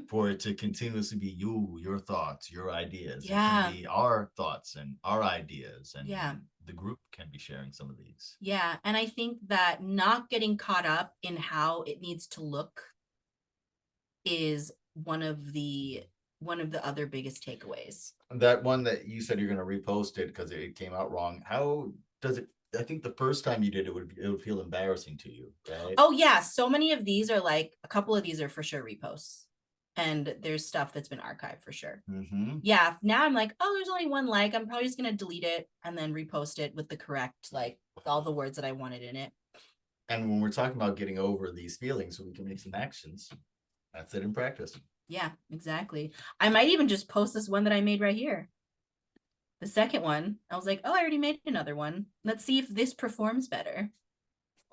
for it to continuously be you, your thoughts, your ideas. Yeah. It can be our thoughts and our ideas, and yeah, the group can be sharing some of these. Yeah. And I think that not getting caught up in how it needs to look is one of the other biggest takeaways. That one that you said you're going to repost it because it came out wrong. How does it? I think the first time you did it would feel embarrassing to you, right? Oh yeah, so many of these are like, a couple of these are for sure reposts, and there's stuff that's been archived for sure. Yeah, now I'm like, oh, there's only one like, I'm probably just gonna delete it and then repost it with the correct, like, with all the words that I wanted in it. And when we're talking about getting over these feelings so we can make some actions, that's it in practice. Yeah, exactly. I might even just post this one that I made right here. The second one, I was like, oh, I already made another one. Let's see if this performs better.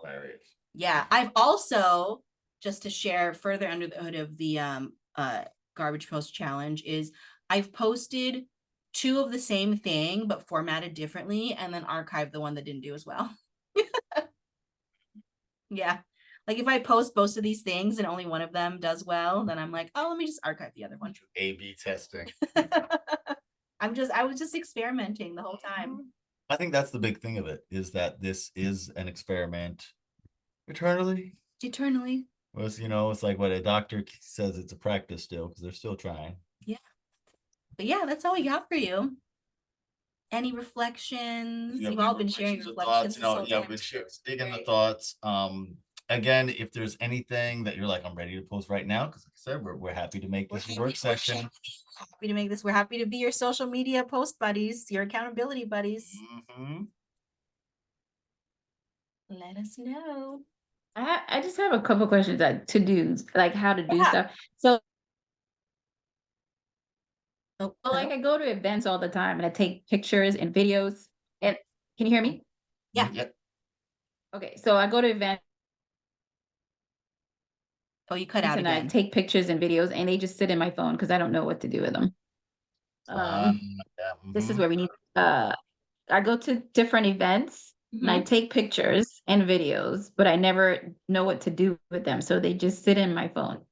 Hilarious. Yeah, I've also, just to share further under the hood of the garbage post challenge, is I've posted 2 of the same thing but formatted differently and then archived the one that didn't do as well. Yeah, like if I post both of these things and only one of them does well, then I'm like, oh, let me just archive the other one. A/B testing. I was just experimenting the whole time. I think that's the big thing of it, is that this is an experiment eternally. Well, you know, it's like what a doctor says, it's a practice still, because they're still trying. Yeah. But yeah, that's all we got for you. Any reflections? You've all been sharing reflections. Thoughts, yeah, we've been digging the thoughts. Again, if there's anything that you're like, I'm ready to post right now, because like I said, we're happy to make this a work session. Happy to make this. We're happy to be your social media post buddies, your accountability buddies. Let us know. I just have a couple questions, like to do's, like how to do stuff. So like I go to events all the time and I take pictures and videos. And can you hear me? Yeah. Yep. Okay, so I go to events. Oh, you cut out and again. I take pictures and videos and they just sit in my phone because I don't know what to do with them. This is where we need, I go to different events and I take pictures and videos, but I never know what to do with them. So they just sit in my phone.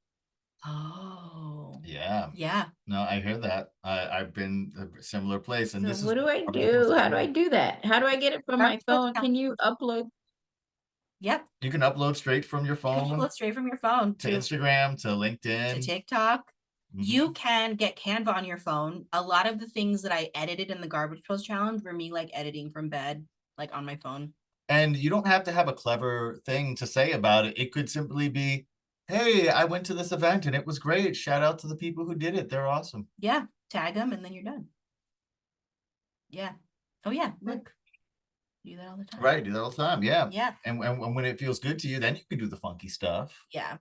Oh. Yeah. Yeah. No, I hear that. I've been a similar place. And So this what is do I do? How do I do that? How do I get it from my phone? Can you upload? Yep. You can upload straight from your phone. You can upload straight from your phone to Instagram, to LinkedIn, to TikTok. You can get Canva on your phone. A lot of the things that I edited in the garbage post challenge were me like editing from bed, like on my phone. And you don't have to have a clever thing to say about it. It could simply be, hey, I went to this event and it was great. Shout out to the people who did it. They're awesome. Yeah. Tag them and then you're done. Yeah. Oh yeah. Look. Do that all the time. Right. Do that all the time. Yeah. Yeah. And when it feels good to you, then you can do the funky stuff. Yeah.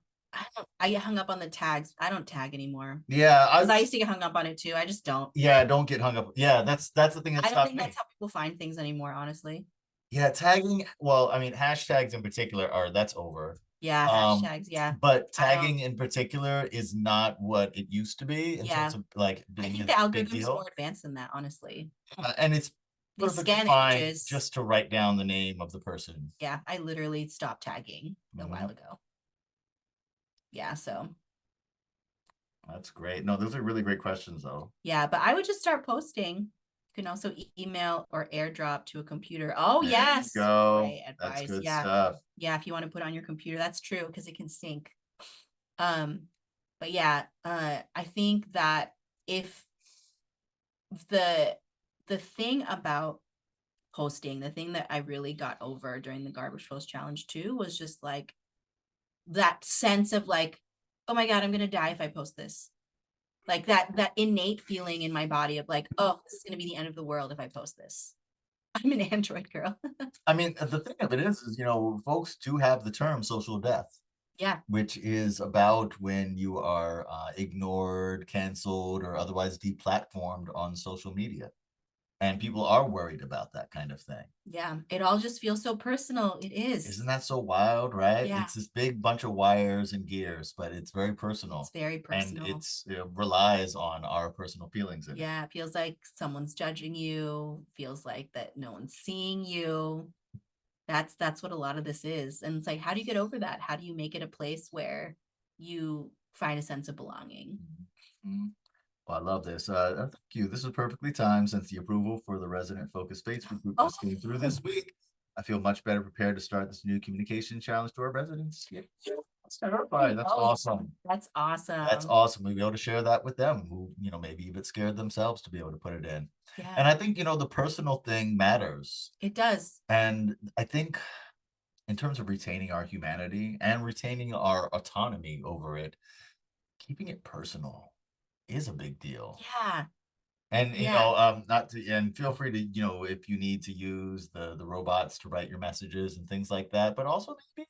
I get hung up on the tags. I don't tag anymore. Yeah. Because I used to get hung up on it too. I just don't. Yeah. Don't get hung up. Yeah. That's the thing that I don't think me. that's how people find things anymore, honestly. Yeah. Tagging. Well, I mean, hashtags in particular that's over. Yeah. Hashtags. Yeah. But tagging in particular is not what it used to be. In terms of like being I think the algorithm's more advanced than that, honestly. And it's perfectly fine images. Just to write down the name of the person. Yeah, I literally stopped tagging a while ago. Yeah, so That's great. No, those are really great questions though. Yeah, but I would just start posting. You can also email or airdrop to a computer. Oh, There yes. you go. Right That's advice. good Yeah. stuff. Yeah, if you want to put on your computer, that's true because it can sync. But yeah, I think that if the thing about posting, the thing that I really got over during the garbage post challenge too was just like that sense of like, oh my God, I'm gonna die if I post this. Like that innate feeling in my body of like, oh, this is gonna be the end of the world if I post this. I'm an Android girl. I mean, the thing of it is, folks do have the term social death, Yeah. which is about when you are ignored, canceled, or otherwise deplatformed on social media. And people are worried about that kind of thing. Yeah. It all just feels so personal. It is. Isn't that so wild, right? Yeah. It's this big bunch of wires and gears, but it's very personal. It's very personal. And it relies on our personal feelings in it. Yeah, it feels like someone's judging you, feels like that no one's seeing you. That's what a lot of this is. And it's like, how do you get over that? How do you make it a place where you find a sense of belonging? Mm-hmm. Well, I love this. Thank you. This is perfectly timed since the approval for the resident focus Facebook group just came through this week. I feel much better prepared to start this new communication challenge to our residents. Yeah. That's awesome. That's awesome. That's awesome. We'll be able to share that with them who, maybe even scared themselves to be able to put it in. Yeah. And I think, the personal thing matters. It does. And I think in terms of retaining our humanity and retaining our autonomy over it, keeping it personal is a big deal. Yeah. And not to, and feel free to, if you need to use the robots to write your messages and things like that, but also maybe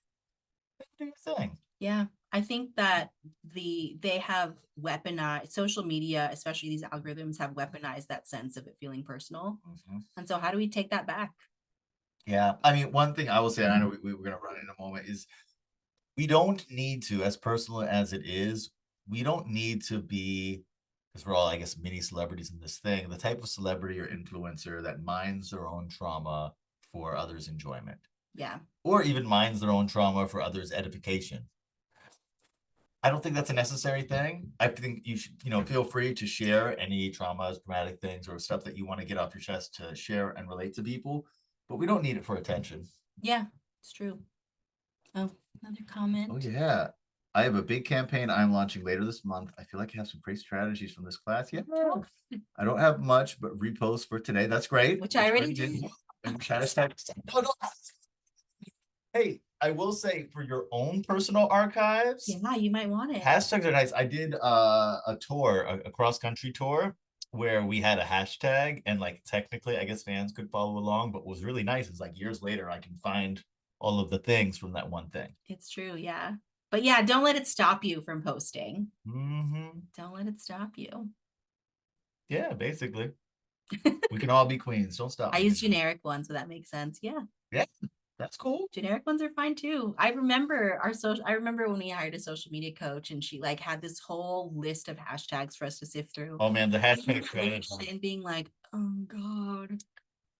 do your thing. Yeah. I think that they have weaponized social media, especially these algorithms have weaponized that sense of it feeling personal. Mm-hmm. And so how do we take that back? Yeah. I mean, one thing I will say, and I know we're going to run in a moment, is we don't need to, as personal as it is, we don't need to be, because we're all, I guess, mini celebrities in this thing, the type of celebrity or influencer that minds their own trauma for others' enjoyment. Yeah. Or even minds their own trauma for others' edification. I don't think that's a necessary thing. I think you should, feel free to share any traumas, traumatic things, or stuff that you want to get off your chest to share and relate to people, but we don't need it for attention. Yeah, it's true. Oh, another comment. Oh, yeah. I have a big campaign I'm launching later this month. I feel like I have some great strategies from this class. Yeah. I don't have much, but repost for today. That's great. Which I already did. No. Hey, I will say for your own personal archives. Yeah, you might want it. Hashtags are nice. I did a tour, a cross-country tour where we had a hashtag and like technically I guess fans could follow along, but what was really nice is like years later I can find all of the things from that one thing. It's true, yeah. But yeah, don't let it stop you from posting. Mm-hmm. Don't let it stop you. Yeah, basically. We can all be queens. Don't stop. I use generic ones, so that makes sense. Yeah. Yeah, that's cool. Generic ones are fine too. I remember when we hired a social media coach and she like had this whole list of hashtags for us to sift through. Oh man, the hashtag and being like, oh God,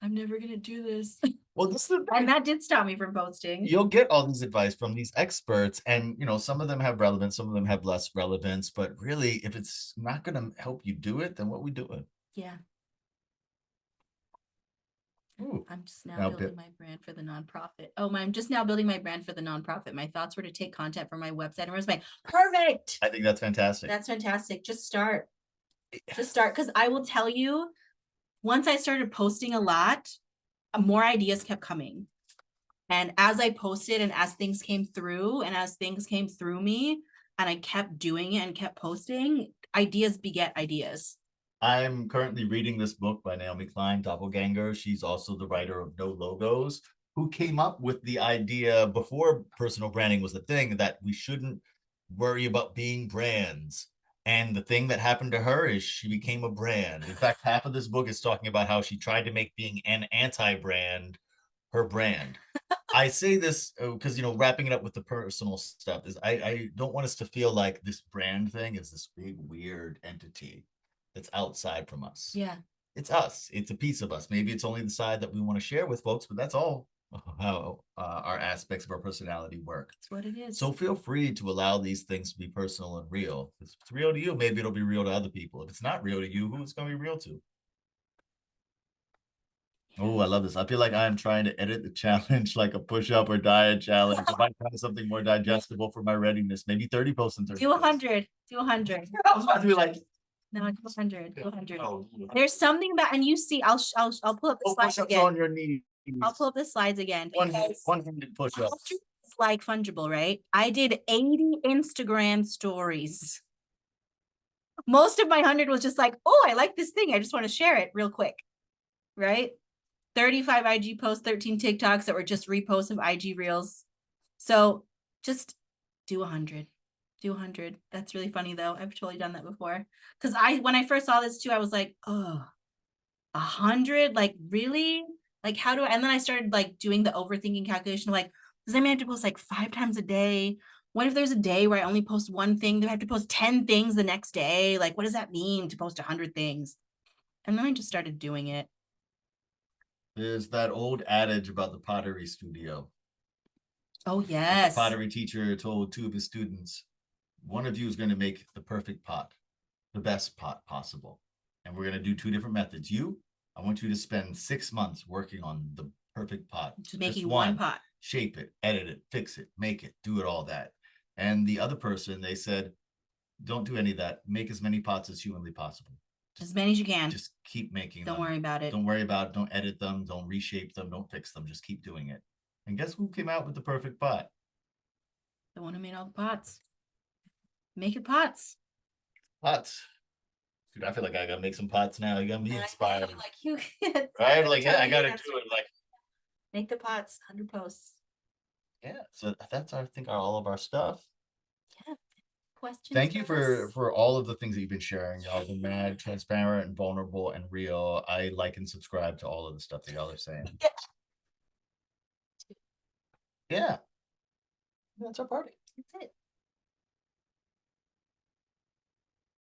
I'm never gonna do this. Well, and that did stop me from posting. You'll get all these advice from these experts, and some of them have relevance, some of them have less relevance. But really, if it's not going to help you do it, then what we doing? Yeah. Ooh, I'm just now building my brand for the nonprofit. I'm just now building my brand for the nonprofit. My thoughts were to take content from my website and resume. Perfect. I think that's fantastic. That's fantastic. Just start. Because I will tell you, once I started posting a lot, more ideas kept coming. And as I posted and as things came through me and I kept doing it and kept posting, ideas beget ideas. I'm currently reading this book by Naomi Klein, Doppelganger. She's also the writer of No Logos, who came up with the idea before personal branding was a thing that we shouldn't worry about being brands. And the thing that happened to her is she became a brand. In fact, half of this book is talking about how she tried to make being an anti-brand her brand. I say this because, wrapping it up with the personal stuff is I don't want us to feel like this brand thing is this big, weird entity that's outside from us. Yeah. It's us. It's a piece of us. Maybe it's only the side that we want to share with folks, but that's all. how our aspects of our personality work. That's what it is. So feel free to allow these things to be personal and real. If it's real to you, maybe it'll be real to other people. If it's not real to you, who's going to be real to? Oh, I love this. I feel like I'm trying to edit the challenge like a push-up or diet challenge. If I find something more digestible for my readiness, maybe 30 posts in 30 do 100. Do 100. I was about to be like, No, 200. 200. oh, There's something about, and you see, I'll pull up the slides push-ups again. on your knees. I'll pull up the slides again. One-handed push-ups. It's like fungible, right? I did 80 Instagram stories. Most of my 100 was just like, oh, I like this thing. I just want to share it real quick, right? 35 IG posts, 13 TikToks that were just reposts of IG reels. So just do 100. Do 100. That's really funny though. I've totally done that before. Because when I first saw this too, I was like, oh, 100? Like really? Like how do I? And then I started like doing the overthinking calculation. Like, does that mean I have to post like 5 times a day? What if there's a day where I only post one thing? Do I have to post 10 things the next day? Like, what does that mean to post 100 things? And then I just started doing it. There's that old adage about the pottery studio. Oh, yes. The pottery teacher told 2 of his students, one of you is going to make the perfect pot, the best pot possible. And we're going to do 2 different methods. I want you to spend 6 months working on the perfect pot. Just making one pot. Shape it, edit it, fix it, make it, do it, all that. And the other person, they said, don't do any of that. Make as many pots as humanly possible. As many as you can. Just keep making them. Don't worry about it. Don't worry about it. Don't edit them. Don't reshape them. Don't fix them. Just keep doing it. And guess who came out with the perfect pot? The one who made all the pots. Make your pots. Pots. Dude, I feel like I gotta make some pots now. You got me inspired. Like you right? Like, yeah, I gotta do it. Like, make the pots, 100 posts. Yeah. So that's I think all of our stuff. Yeah. Questions. Thank you for all of the things that you've been sharing. Y'all been mad, transparent, and vulnerable and real. I like and subscribe to all of the stuff that y'all are saying. Yeah. That's our party. That's it.